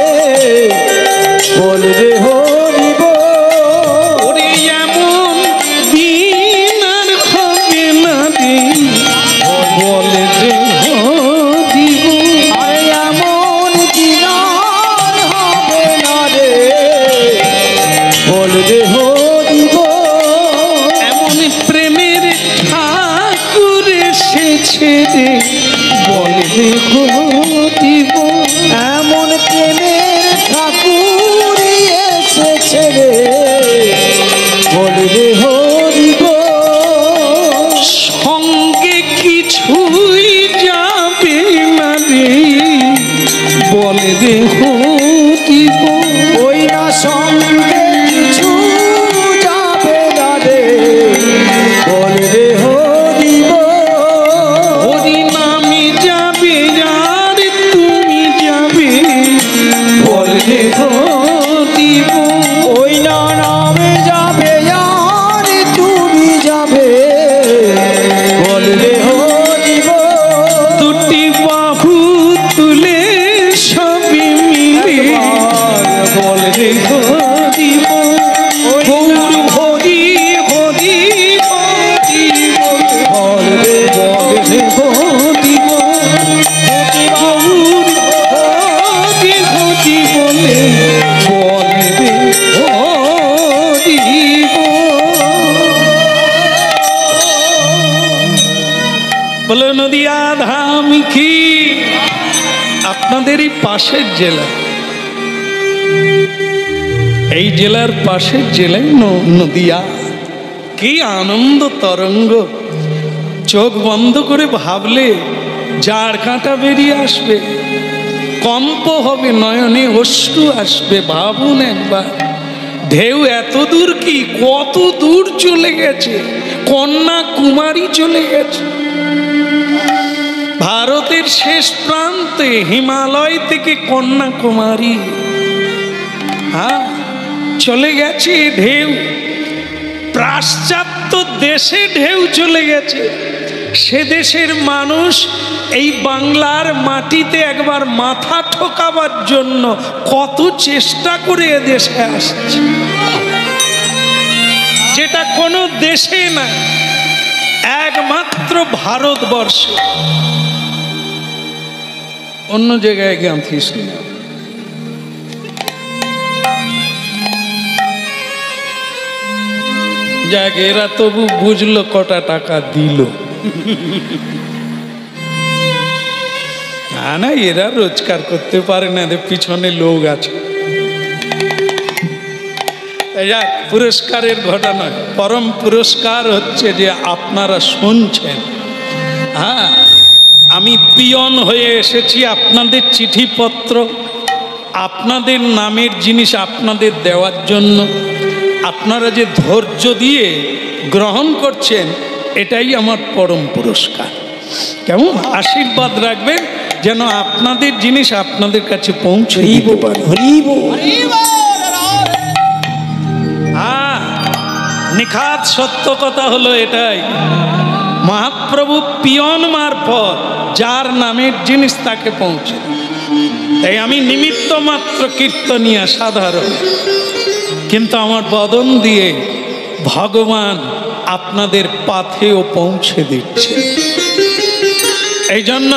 বলবে হরি বল, ওরে এমন দিন আর হবে না রে বলে রে হরি বল। আরে এমন দিন আর হবে না রে বলবে হরি বল, এমন প্রেমের ঠাকুর এসেছে রে বলে হরি বল। এমন প্রেমের ঠাকুর এসেছে রে বলবে হরি বল, সঙ্গে কিছুই যাবে না রে বলে রে হরি বল। ওই না সঙ্গে কিছু যাবে না রে বলবে হরি বল, হরি নামে যাবে আর তুমি যাবে বলে হরি বল। ওই না নামে যাবে আর তুমি যাবে বলবে হরি বল, দুটি বাহু তুলে সবে মিলে বলে হরি বল। গৌর হরি হরি হরি বলে বলে হরি বল। গৌর হরি হরি বলে বলে হরি বল। বলে নদিয়া ধাম কি আপনাদেরই পাশের জেলা, এই জেলার পাশের জেলায় নদিয়া। কি আনন্দ তরঙ্গ! চোখ বন্ধ করে ভাবলে জাড় কাঁটা বেরিয়ে আসবে, কম্প হবে, নয়নে অশ্রু আসবে। ভাবুন একবার, ঢেউ এত দূর কি, কত দূর চলে গেছে, কন্যাকুমারী চলে গেছে। ভারতের শেষ প্রান্তে হিমালয় থেকে কন্যাকুমারী, হ্যাঁ চলে গেছে ঢেউ। পাশ্চাত্য দেশে ঢেউ চলে গেছে, সে দেশের মানুষ এই বাংলার মাটিতে একবার মাথা ঠোকাবার জন্য কত চেষ্টা করে এদেশে আসছে, যেটা কোনো দেশে না, একমাত্র ভারতবর্ষ। অন্য জায়গায় গাঁথিস না। যাক, এরা তবু বুঝলো কটা টাকা দিল। না, এরা রোজগার করতে পারে না, এদের পিছনে লোক আছে। যাক, পুরস্কারের ঘটনা, পরম পুরস্কার হচ্ছে যে আপনারা শুনছেন। হ্যাঁ, আমি পিয়ন হয়ে এসেছি আপনাদের চিঠিপত্র, আপনাদের নামের জিনিস আপনাদের দেওয়ার জন্য। আপনারা যে ধৈর্য দিয়ে গ্রহণ করছেন, এটাই আমার পরম পুরস্কার। কেমন? আশীর্বাদ রাখবেন যেন আপনাদের জিনিস আপনাদের কাছে পৌঁছে দিতে পারে। হ্যাঁ, নিখাত সত্য কথা হলো এটাই, মহাপ্রভু পিয়ন মারফত যার নামের জিনিস তাকে পৌঁছে। তাই আমি নিমিত্ত মাত্র কীর্তনিয়া, সাধারণ, কিন্তু আমার বদন দিয়ে ভগবান আপনাদের পাথেও পৌঁছে দিচ্ছে। এই জন্য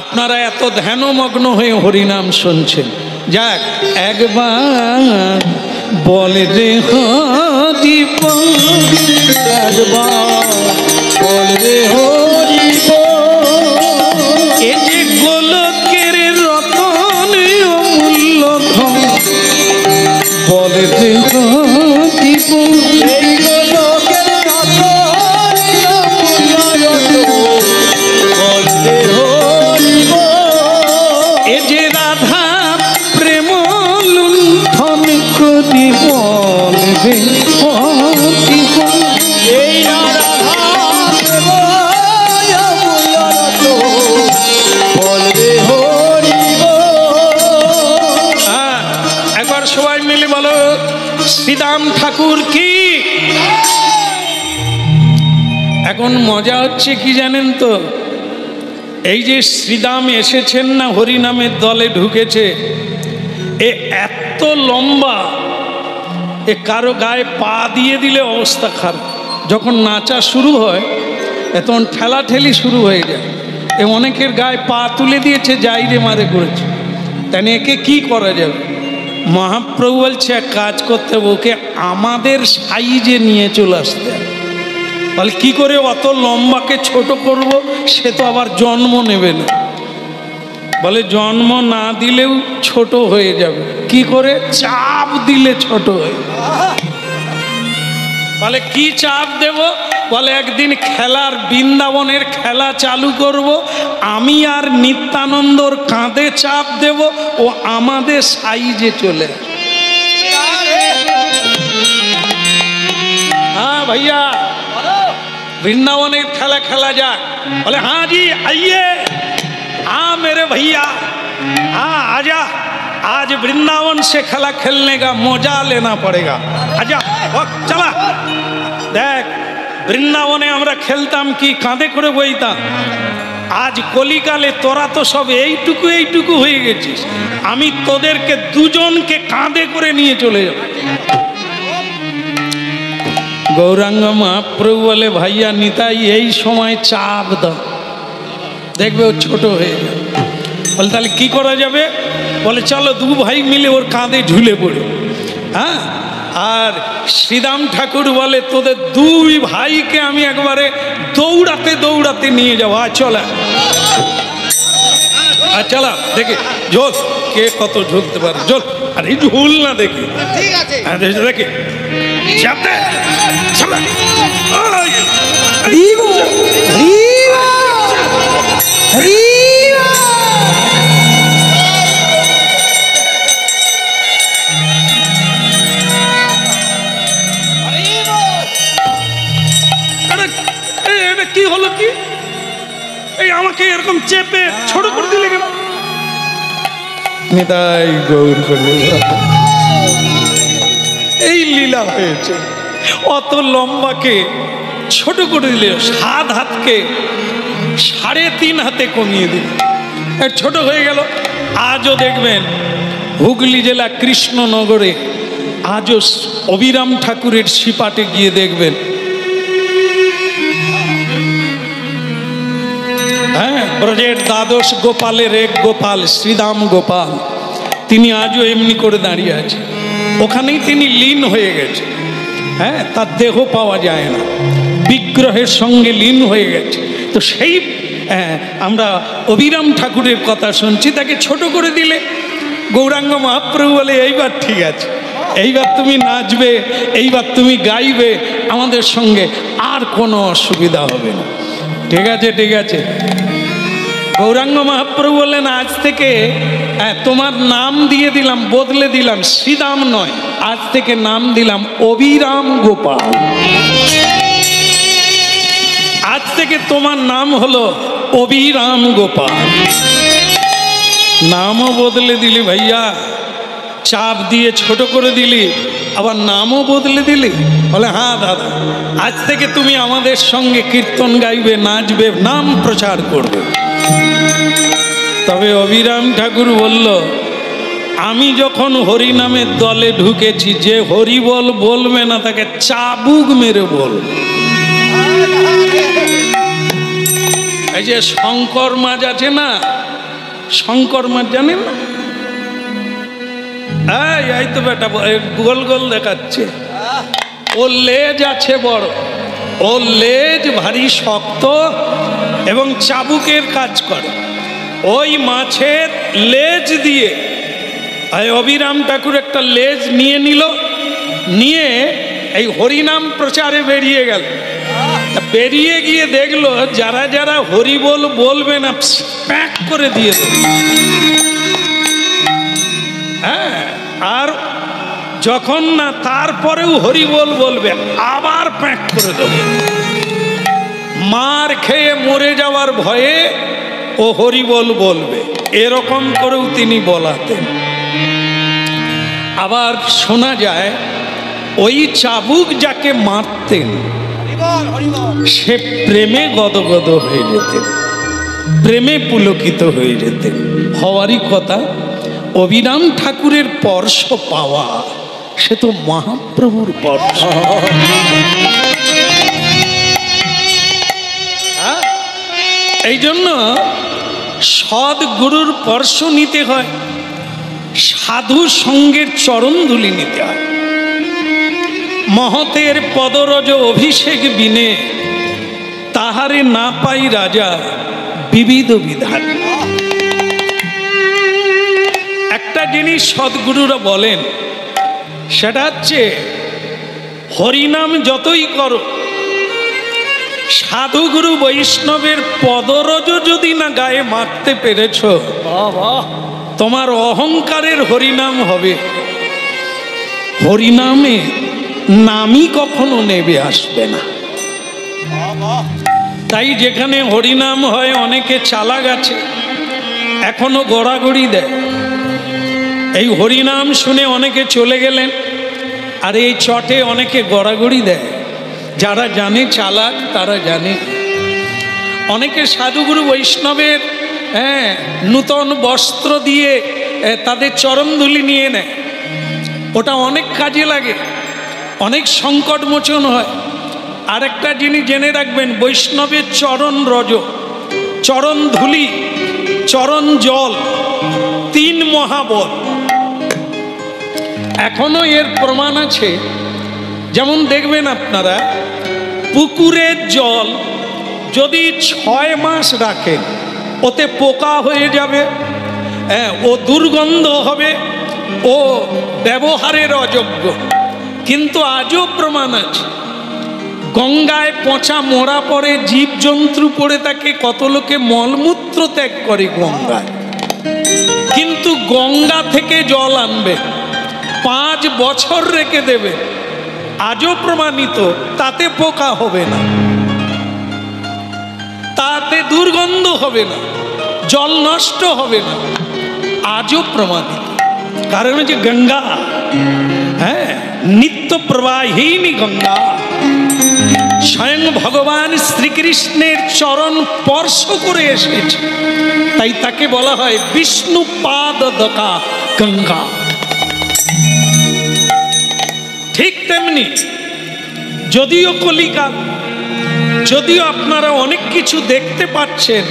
আপনারা এত ধ্যানমগ্ন হয়ে হরিনাম শুনছেন। যাক একবার বলে রে হরি বল, একবার বলবে হরি বল। এ যে গোলকের রতন অমূল্য ধন, বলে রে হরি বল। এই গোলকের রতন অমূল্য রতন, বলবে হরি বল। এ যে রাধা প্রেম লুণ্ঠন করি, বলবে হরি বল। এই রাধা প্রেম অমূল্য রতন, বলবে হরি বল। হ্যাঁ, একবার সবাই মিলে বলো শ্রীদাম ঠাকুর কি। এখন মজা হচ্ছে কি জানেন তো, এই যে শ্রীদাম এসেছেন না হরিনামের দলে ঢুকেছে, এ এত লম্বা, এ কারো গায়ে পা দিয়ে দিলে অবস্থা খারাপ। যখন নাচা শুরু হয় তখন ঠেলাঠেলি শুরু হয়ে যায়। এ অনেকের গায়ে পা তুলে দিয়েছে, যাইরে মারে করেছে। তাই একে কি করা যাবে? মহাপ্রভু বলছে এক কাজ করতে হবে, ওকে আমাদের সাইজে নিয়ে চলে আসতে হবে। বলে কি করে অত লম্বাকে ছোট করব? সে তো আবার জন্ম নেবে না। বলে জন্ম না দিলেও ছোট হয়ে যাবে। কি করে? চাপ দিলে ছোট হয়ে যাবে। বলে কি চাপ দেব? বলে একদিন খেলার বৃন্দাবনের খেলা চালু করব, আমি আর নিত্যানন্দর কাঁধে চাপ দেব, ও আমাদের সাইজে চলে আসবে। हाँ भैया वृंदावन खेला खेला जा। बोले हाँ जी आइए, हाँ मेरे भैया, हाँ आजा, आज वृंदावन से खेला खेलने का मजा लेना पड़ेगा। आजा चला देख, বৃন্দাবনে আমরা খেলতাম কি কাঁধে করে বইতাম। আজ কলিকালে তোরা তো সব এইটুকু এইটুকু হয়ে গেছিস, আমি তোদেরকে দুজনকে কাঁধে করে নিয়ে চলে যাব। গৌরাঙ্গ মহাপ্রভু বলে ভাইয়া নিতাই এই সময় চাপ দাও, দেখবে ও ছোট হয়ে যাবে। বলে তাহলে কি করা যাবে? বলে চলো দু ভাই মিলে ওর কাঁধে ঝুলে পড়ে। হ্যাঁ, আর শ্রীদাম ঠাকুর বলে তোদের দুই ভাইকে আমি একবারে দৌড়াতে দৌড়াতে নিয়ে যাবো। আর চলা, আর চলা দেখে ঝোল কে কত ঝুলতে পারে। ঝোল আর এই ঝুল না দেখি, ঠিক আছে দেখে চাপতে চলা। হরিবো হরিবো হরিবো। এটা কি হলো? কি এই আমাকে এরকম চেপে ছোট করে দিলে কেন? নিতাই গৌর করবে, এই লীলা হয়েছে। অত লম্বাকে ছোট করে দিলে, 7 হাতকে 3.5 হাতে কমিয়ে দিল, ছোট হয়ে গেল। আজও দেখবেন হুগলি জেলা কৃষ্ণনগরে আজও অবিরাম ঠাকুরের সিপাটে গিয়ে দেখবেন, হ্যাঁ, ব্রজের দ্বাদশ গোপালের এক গোপাল শ্রীদাম গোপাল, তিনি আজও এমনি করে দাঁড়িয়ে আছে। ওখানেই তিনি লীন হয়ে গেছে। হ্যাঁ, তার দেহ পাওয়া যায় না, বিগ্রহের সঙ্গে লীন হয়ে গেছে। তো সেই আমরা অবিরাম ঠাকুরের কথা শুনছি, তাকে ছোট করে দিলে। গৌরাঙ্গ মহাপ্রভু বলে এইবার ঠিক আছে, এইবার তুমি নাচবে, এইবার তুমি গাইবে আমাদের সঙ্গে, আর কোনো অসুবিধা হবে না। ঠিক আছে ঠিক আছে। গৌরাঙ্গ মহাপ্রভু বললেন আজ থেকে তোমার নাম দিয়ে দিলাম, বদলে দিলাম, শ্রীদাম নয়, আজ থেকে নাম দিলাম অবিরাম গোপাল। আজ থেকে তোমার নাম হলো অবিরাম গোপাল। নামও বদলে দিলি ভাইয়া, চাপ দিয়ে ছোট করে দিলি, আবার নামও বদলে দিলি। বলে হ্যাঁ দাদা, আজ থেকে তুমি আমাদের সঙ্গে কীর্তন গাইবে, নাচবে, নাম প্রচার করবে। তবে অবিরাম ঠাকুর বলল, আমি যখন হরিনামের দলে ঢুকেছি, যে হরিবল বলবে না তাকে চাবুক মেরে বলবে। এই যে শঙ্কর মাছ আছে না, শঙ্কর মাছ জানেন না? এই তো বেটা গোল গোল দেখাচ্ছে। ওর লেজ আছে বড়, ওর লেজ ভারী শক্ত এবং চাবুকের কাজ করে। ওই মাছের লেজ দিয়ে অবিরাম ঠাকুর একটা লেজ নিয়ে নিল, নিয়ে এই হরিনাম প্রচারে বেরিয়ে গেল। বেরিয়ে গিয়ে দেখলো যারা যারা হরিবোল বলবে না প্যাক করে দিয়ে দেবে। হ্যাঁ, আর যখন না তারপরেও হরিবোল বলবে আবার প্যাক করে দেবে। মার খেয়ে মরে যাওয়ার ভয়ে ও হরিবোল বলবে, এরকম করেও তিনি বলাতেন। আবার শোনা যায় ওই চাবুক যাকে মারতেন সে প্রেমে গদগদ হয়ে যেতেন, প্রেমে পুলকিত হয়ে যেতেন। হওয়ারই কথা। অবিরাম ঠাকুরের স্পর্শ পাওয়া সে তো মহাপ্রভুর স্পর্শ। এই জন্য সদ্গুরুর স্পর্শ নিতে হয়, সাধু সঙ্গের চরণ ধুলি নিতে হয়। মহতের পদরজ অভিষেক বিনে তাহারে না পাই রাজা বিবিধ বিধান। একটা জিনিস সদ্গুরুরা বলেন, সেটা হচ্ছে হরিনাম যতই করো, সাধুগুরু বৈষ্ণবের পদরজ যদি না গায়ে মাখতে পেরেছ, তোমার অহংকারের হরিনাম হবে, হরিনামে নামই কখনো নেবে আসবে না। তাই যেখানে হরিনাম হয় অনেকে চালাক আছে, এখনো গড়াগড়ি দেয়। এই হরিনাম শুনে অনেকে চলে গেলেন, আর এই চটে অনেকে গড়াগড়ি দেয়। যারা জানে চালাক তারা জানে। অনেকে সাধুগুরু বৈষ্ণবের নূতন বস্ত্র দিয়ে তাদের চরণধুলি নিয়ে নেয়, ওটা অনেক কাজে লাগে, অনেক সংকট মোচন হয়। আরেকটা জিনিস জেনে রাখবেন, বৈষ্ণবের চরণ রজ, চরণ ধুলি, চরণ জল, 3 মহাবল। এখনো এর প্রমাণ আছে। যেমন দেখবেন আপনারা, পুকুরের জল যদি 6 মাস রাখেন ওতে পোকা হয়ে যাবে, ও দুর্গন্ধ হবে, ও ব্যবহারের অযোগ্য। কিন্তু আজও প্রমাণ আছে, গঙ্গায় পচা মোড়া পড়ে, জীবজন্তু পড়ে থাকে, কত লোকে মলমূত্র ত্যাগ করে গঙ্গায়, কিন্তু গঙ্গা থেকে জল আনবে, 5 বছর রেখে দেবে, আজও প্রমাণিত, তাতে পোকা হবে না, তাতে দুর্গন্ধ হবে না, জল নষ্ট হবে না, আজও প্রমাণিত। কারণ হচ্ছে গঙ্গা, হ্যাঁ, নিত্য প্রবাহিনী গঙ্গা। স্বয়ং ভগবান শ্রীকৃষ্ণের চরণ স্পর্শ করে এসেছে, তাই তাকে বলা হয় বিষ্ণু পাদ দকা গঙ্গা। ঠিক তেমনি যদিও কলিকাল, যদিও আপনারা অনেক কিছু দেখতে পাচ্ছেন,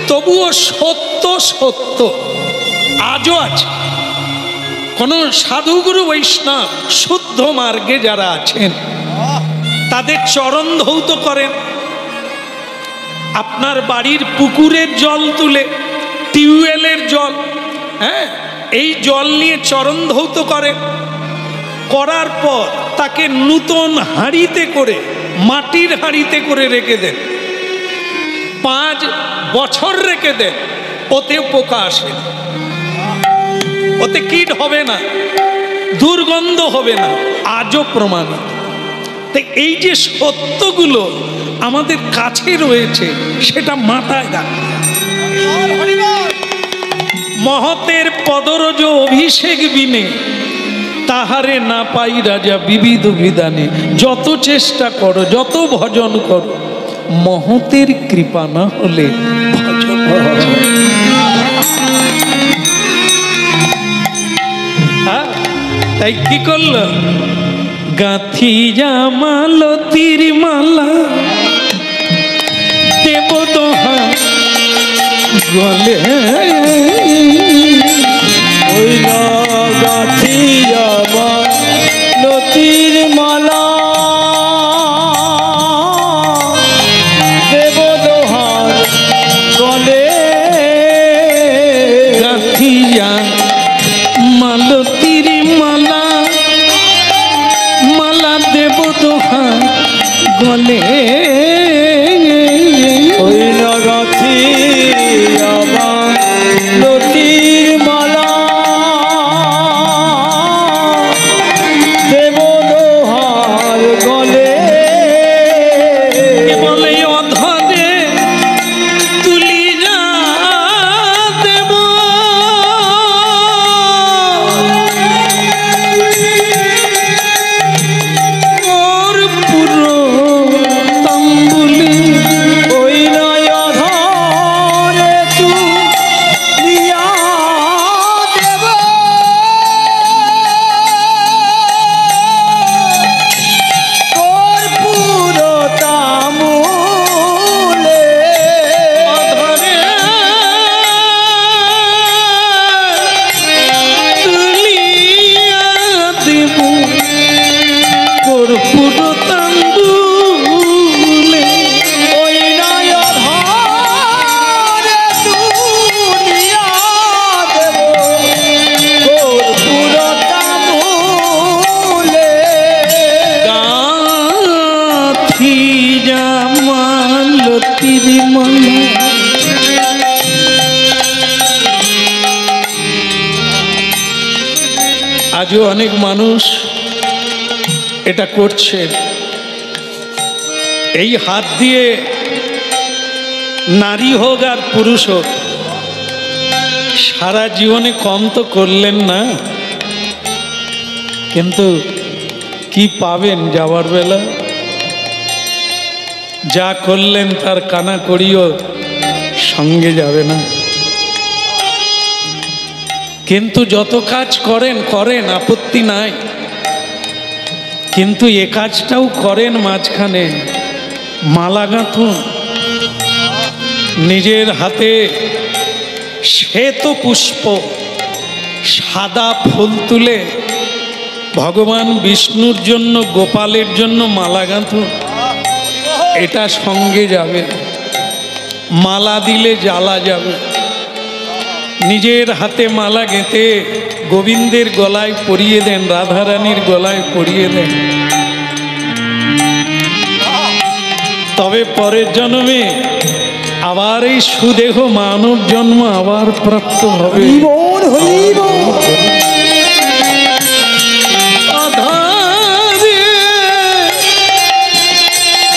তবুও সত্য সত্য আজও আছে। কোন সাধুগুরু বৈষ্ণব শুদ্ধ মার্গে যারা আছেন তাদের চরণ ধৌত করেন। আপনার বাড়ির পুকুরের জল তুলে, টিউবওয়েলের জল, হ্যাঁ, এই জল নিয়ে চরণ ধৌত করেন। করার পর তাকে নূতন হাঁড়িতে করে, মাটির হাঁড়িতে করে রেখে দেন, 5 বছর রেখে দেন, ওতে পোকা আসে না, ওতে কীট হবে না, দুর্গন্ধ হবে না, আজও প্রমাণিত। তাই এই যে সত্যগুলো আমাদের কাছে রয়েছে সেটা মাথায় রাখতে হবে। মহতের পদরজ অভিষেক বিনে তাহারে না পাই রাজা বিবিধ বিধানে। যত চেষ্টা করো, যত ভজন করো, মহতের কৃপা না হলে ভজন তাই কি করল, গাঁথি জামালতির মালা দেব দোহা গলে, গাথি আমার লতির মালা দেব দোহার গলে গাথিয়া মালতীর মালা মালা দেব দোহার গলে ওই নগাথি আমার লতির মালা দেব দোহার গলে বলে অধরে তুলিয়া দেব ওর পুরো তাম্বুলি ওই নয় ধরে তুলিয়া দেব তোর পুরো তামুলে অধরে তুলিয়া দেব ওর পুরো তাম্বুলে ওই নয় ধরে তুলিয়া দেব তোর পুরো তামুলে গাথি জামালতির মালা আজও অনেক মানুষ এটা করছে। এই হাত দিয়ে নারী হোক আর পুরুষ হোক সারা জীবনে কম তো করলেন না, কিন্তু কি পাবেন যাওয়ার বেলা? যা করলেন তার কানা করিও সঙ্গে যাবে না। কিন্তু যত কাজ করেন করেন, আপত্তি নাই, কিন্তু এ কাজটাও করেন মাঝখানে মালা গাঁথুন। নিজের হাতে শ্বেত পুষ্প সাদা ফুল তুলে ভগবান বিষ্ণুর জন্য গোপালের জন্য মালা গাঁথুন, এটা সঙ্গে যাবে। মালা দিলে জ্বালা যাবে। নিজের হাতে মালা গেঁথে গোবিন্দের গলায় পরিয়ে দেন, রাধারানীর গলায় পরিয়ে দেন, তবে পরের জন্মে আবার এই সুদেহ মানব জন্ম আবার প্রাপ্ত হবে। জীবন হইব আধারে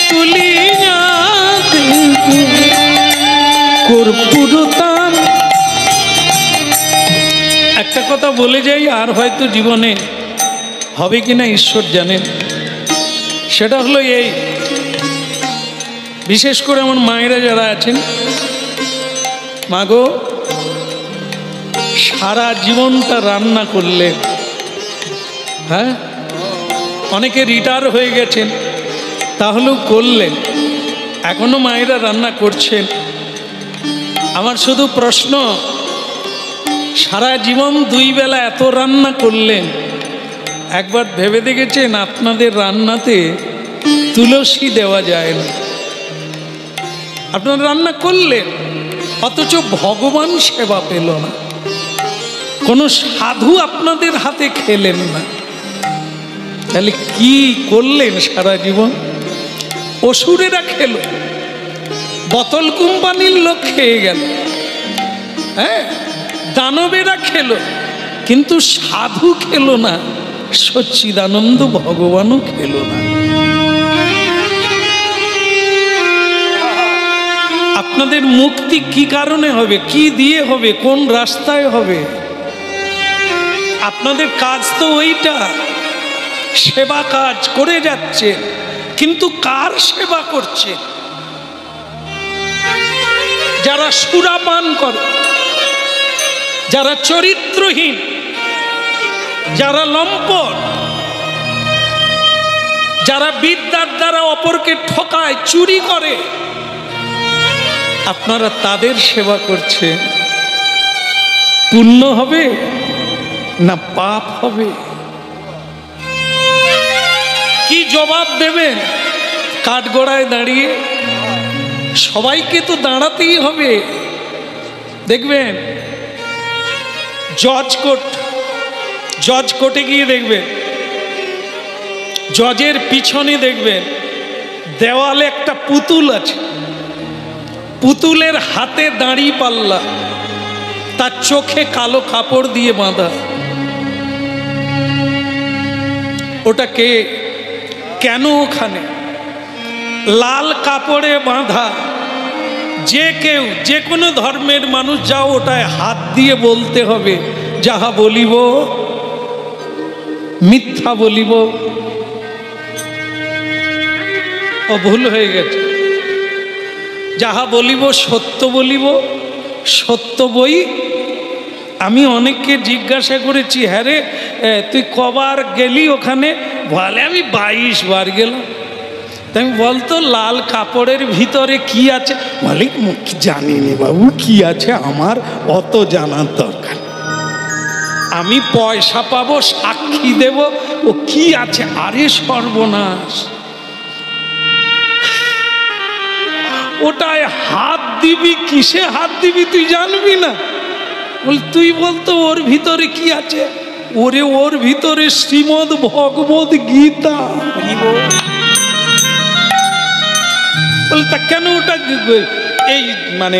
তুলিয়া দেব কর্পূরতাম। একটা কথা বলে যাই, আর হয়তো জীবনে হবে কিনা ঈশ্বর জানেন। সেটা হলো এই, বিশেষ করে আমার মায়েরা যারা আছেন, মাগো সারা জীবনটা রান্না করলে, হ্যাঁ অনেকে রিটায়ার হয়ে গেছেন তাহলেও করলেন, এখনো মায়েরা রান্না করছেন। আমার শুধু প্রশ্ন, সারা জীবন দুই বেলা এত রান্না করলেন, একবার ভেবে দেখেছেন আপনাদের রান্নাতে তুলসী দেওয়া যায় না? আপনারা রান্না করলেন অথচ ভগবান সেবা পেল না, কোনো সাধু আপনাদের হাতে খেলেন না, তাহলে কি করলেন সারা জীবন? অসুরেরা খেলো, বোতল কোম্পানির লোক খেয়ে গেল, হ্যাঁ দানবেরা খেলো, কিন্তু সাধু খেলো না, সচ্চিদানন্দ ভগবানও খেলো না। আপনাদের মুক্তি কি কারণে হবে, কি দিয়ে হবে, কোন রাস্তায় হবে? আপনাদের কাজ তো ওইটা, সেবা কাজ করে যাচ্ছে, কিন্তু কার সেবা করছে? যারা সুরাপান করে, যারা চরিত্রহীন, যারা লম্পট, যারা বিদ্যার দ্বারা অপরকে ঠকায়, চুরি করে, আপনারা তাদের সেবা করছেন, পুণ্য হবে না পাপ হবে? কি জবাব দেবেন কাঠগড়ায় দাঁড়িয়ে? সবাইকে তো দাঁড়াতেই হবে। দেখবেন জজ কোর্টে গিয়ে দেখবেন, জজের পিছনে দেখবেন দেওয়ালে একটা পুতুল আছে, পুতুলের হাতে দাঁড়ি পাল্লা, তার চোখে কালো কাপড় দিয়ে বাঁধা। ওটাকে কেন ওখানে লাল কাপড়ে বাঁধা? যে কেউ যে কোনো ধর্মের মানুষ যাও ওটায় হাত দিয়ে বলতে হবে, যাহা বলিব মিথ্যা বলিব। ও ভুল হয়ে গেছে, যাহা বলিব সত্য বলিব, সত্য বই। আমি অনেককে জিজ্ঞাসা করেছি, হ্যাঁ রে তুই কবার গেলি ওখানে? বলে আমি 22 বার গেলাম। তাই বলতো লাল কাপড়ের ভিতরে কি আছে? বলে জানিনি বাবু কি আছে, আমার অত জানার দরকার। আমি পয়সা পাবো, সাক্ষী দেব, ও কি আছে? আরে সর্বনাশ, ওটায় হাত দিবি, কিসে হাত দিবি তুই জানবি না? বল তুই বলতো ওর ভিতরে কি আছে? ওরে ওর ভিতরে শ্রীমদ ভগবদ গীতা। তা কেন ওটা এই মানে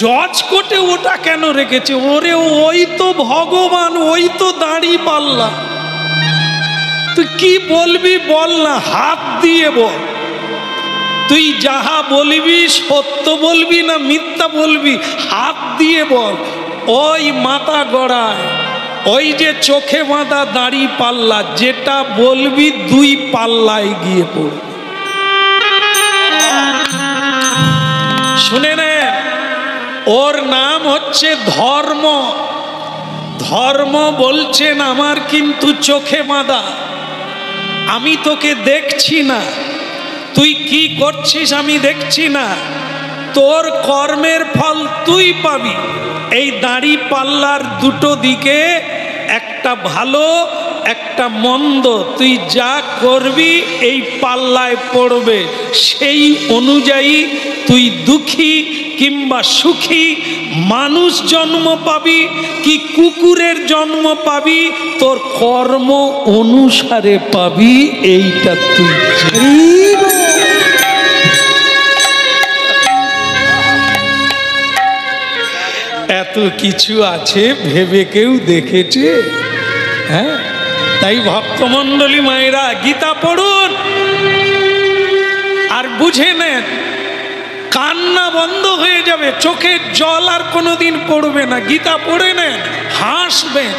জজ কোর্টে ওটা কেন রেখেছে? ওরে ওই তো ভগবান, ওই তো দাঁড়ি পাল্লা। তুই কি বলবি বল না, হাত দিয়ে বল। তুই যাহা বলবি সত্য বলবি না মিথ্যা বলবি, হাত দিয়ে বল। ওই মাথা গড়ায়, ওই যে চোখে বাঁধা দাঁড়ি পাল্লা, যেটা বলবি 2 পাল্লায় গিয়ে পড়। শুনে নেন, ওর নাম হচ্ছে ধর্ম। ধর্ম বলছেন আমার কিন্তু চোখে বাঁধা, আমি তোকে দেখছি না, তুই কি করছিস আমি দেখছি না, তোর কর্মের ফল তুই পাবি। এই দাড়ি পাল্লার দুটো দিকে একটা ভালো একটা মন্দ, তুই যা করবি এই পাল্লায় পড়বে। সেই অনুযায়ী তুই দুঃখী কিংবা সুখী, মানুষ জন্ম পাবি কি কুকুরের জন্ম পাবি, তোর কর্ম অনুসারে পাবি। এইটা তুই এত কিছু আছে ভেবে কেউ দেখেছে? হ্যাঁ, তাই ভক্তমণ্ডলী মায়েরা গীতা পড়ুন আর বুঝে নেন, কান্না বন্ধ হয়ে যাবে, চোখের জল আর কোনোদিন পড়বে না। গীতা পড়ে নেন, হাসবেন।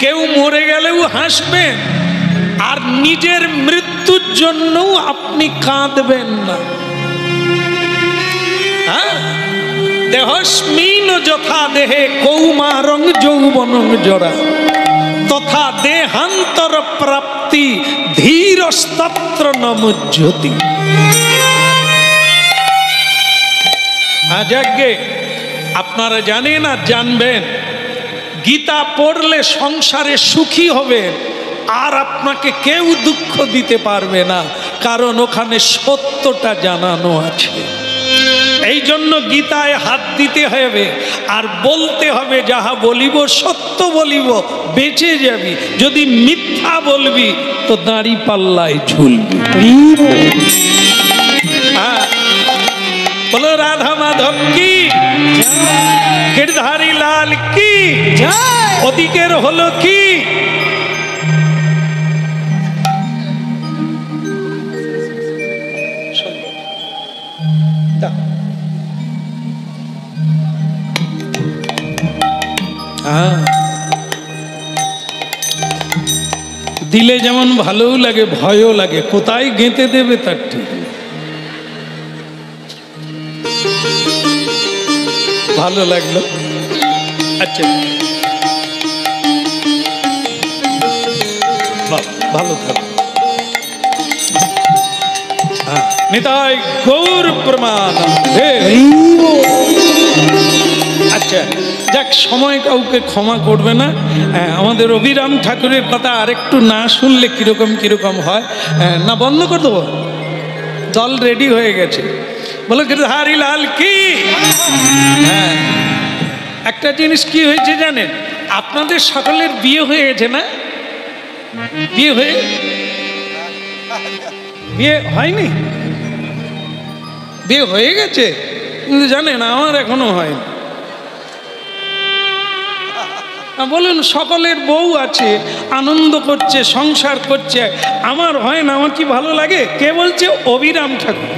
কেউ মরে গেলেও হাসবেন, আর নিজের মৃত্যুর জন্যও আপনি কাঁদবেন না। হ্যাঁ, দেহস্মিন যথা দেহে কৌমারং যৌবনং জরা তথা দেহান্তর প্রাপ্তি ধীরস্তত্র নমুজ্জতি। আজকে আপনারা জানেন আর জানবেন, গীতা পড়লে সংসারে সুখী হবেন, আর আপনাকে কেউ দুঃখ দিতে পারবে না, কারণ ওখানে সত্যটা জানানো আছে। এই জন্য গীতায় হাত দিতে হবে আর বলতে হবে, যাহা বলিব সত্য বলিব, বেঁচে যাবি। যদি মিথ্যা বলবি তো দাঁড়ি পাল্লায় ঝুলবি। হ্যাঁ, বলো রাধা মাধব কি, গিরধারী লাল কি, ওদিকের হলো কি। দিলে যেমন ভালোও লাগে, ভয়ও লাগে, কোথায় গেঁথে দেবে তার ঠিক। ভালো লাগলো, আচ্ছা ভালো থাকো। নিতাই গৌর প্রমাণ। আচ্ছা যাক, সময় কাউকে ক্ষমা করবে না। আমাদের অভিরাম ঠাকুরের কথা আরেকটু না শুনলে কীরকম কীরকম হয়। না, বন্ধ করে দেবো? দল রেডি হয়ে গেছে, বলো গিরধারী লাল কি। হ্যাঁ, একটা জিনিস কি হয়েছে জানেন, আপনাদের সকলের বিয়ে হয়ে গেছে না? বিয়ে হয়নি? বিয়ে হয়ে গেছে কিন্তু জানেন আমার এখনো হয়নি। বলুন, সকলের বউ আছে, আনন্দ করছে, সংসার করছে, আমার হয় না। আমার কি ভালো লাগে। কে বলছে? অভিরাম ঠাকুর।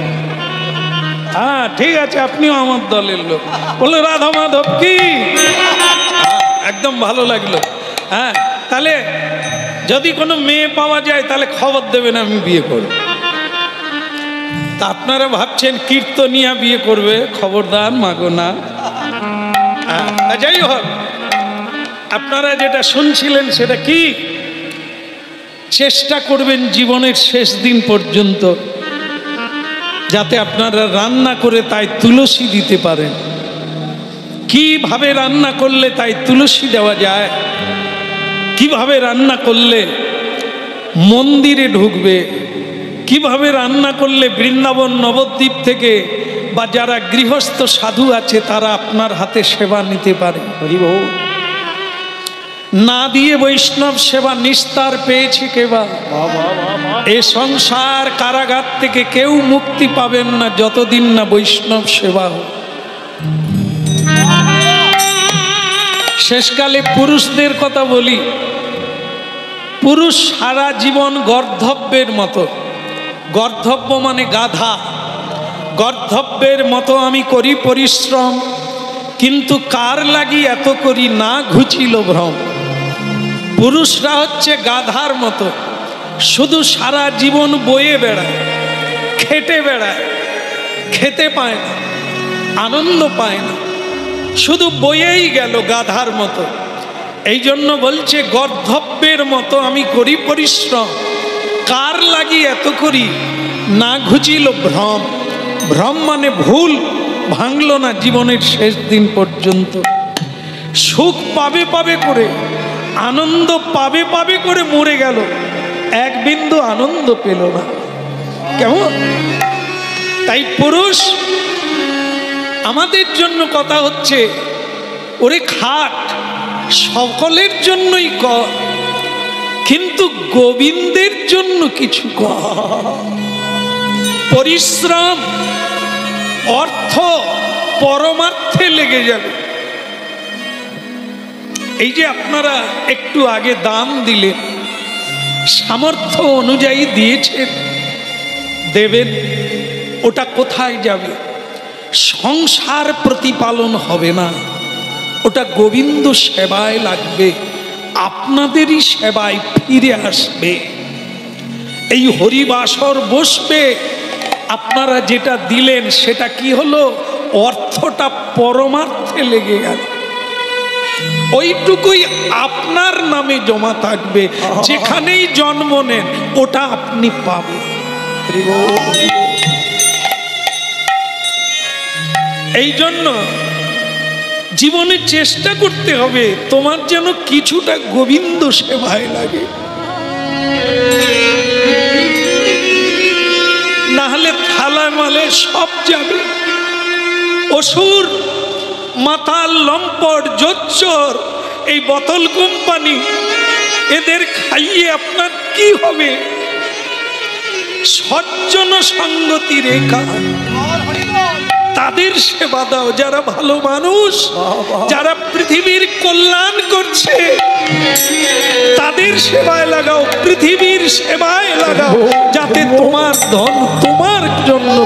হ্যাঁ ঠিক আছে, আপনিও আমার দলের লোক। বলো রাধা মাধব কি। একদম ভালো লাগলো। হ্যাঁ, তাহলে যদি কোনো মেয়ে পাওয়া যায় তাহলে খবর দেবেন, আমি বিয়ে করব। তা আপনারা ভাবছেন কীর্তনিয়া বিয়ে করবে, খবরদার মাগো না। যাই হোক, আপনারা যেটা শুনছিলেন সেটা কি, চেষ্টা করবেন জীবনের শেষ দিন পর্যন্ত যাতে আপনারা রান্না করে তাই তুলসী দিতে পারেন। কিভাবে রান্না করলে তাই তুলসী দেওয়া যায়, কিভাবে রান্না করলে মন্দিরে ঢুকবে, কিভাবে রান্না করলে বৃন্দাবন নবদ্বীপ থেকে বা যারা গৃহস্থ সাধু আছে তারা আপনার হাতে সেবা নিতে পারে। না দিয়ে বৈষ্ণব সেবা নিস্তার পেয়েছে কেবা। এ সংসার কারাগার থেকে কেউ মুক্তি পাবেন না যতদিন না বৈষ্ণব সেবা হোক। শেষকালে পুরুষদের কথা বলি, পুরুষ সারা জীবন গর্ধব্যের মতো, গর্ধব্য মানে গাধা, গর্ধব্যের মতো আমি করি পরিশ্রম, কিন্তু কার লাগি এত করি না ঘুচিল ভ্রম। পুরুষরা হচ্ছে গাধার মতো, শুধু সারা জীবন বয়ে বেড়ায়, খেটে বেড়ায়, খেতে পায় না, আনন্দ পায় না, শুধু বয়েই গেল গাধার মতো। এই জন্য বলছে গর্ধব্যের মতো আমি করি পরিশ্রম, কার লাগি এত করি না ঘুচিল ভ্রম। ভ্রম মানে ভুল ভাঙল না জীবনের শেষ দিন পর্যন্ত। সুখ পাবে পাবে করে, আনন্দ পাবে পাবে করে মরে গেল, এক বিন্দু আনন্দ পেল না। কেমন? তাই পুরুষ আমাদের জন্য কথা হচ্ছে, ওরে খাট সকলের জন্যই কর, কিন্তু গোবিন্দের জন্য কিছু কর। পরিশ্রম অর্থ পরমার্থে লেগে যাবে। এই যে আপনারা একটু আগে দান দিলেন, সামর্থ্য অনুযায়ী দিয়েছেন, দেবেন, ওটা কোথায় যাবে? সংসার প্রতিপালন হবে না, ওটা গোবিন্দ সেবায় লাগবে, আপনাদেরই সেবায় ফিরে আসবে। এই হরিবাসর বসবে, আপনারা যেটা দিলেন সেটা কি হলো? অর্থটা পরমার্থে লেগে গেল, ওইটুকুই আপনার নামে জমা থাকবে। যেখানেই জন্ম নেন ওটা আপনি পাবেন। এই জন্য জীবনে চেষ্টা করতে হবে তোমার যেন কিছুটা গোবিন্দ সেবায় লাগে, না হলে থালা মালে সব যাবে। অসুর, মাতাল, লম্পট, জোচ্চর, এই বোতল কোম্পানি, এদের খাইয়ে আপনার কি হবে? সজ্জন সঙ্গতি রেখা, তাদের সেবা দাও। যারা ভালো মানুষ, যারা পৃথিবীর কল্যাণ করছে, তাদের সেবায় লাগাও, পৃথিবীর সেবায় লাগাও, যাতে তোমার ধন তোমার জন্য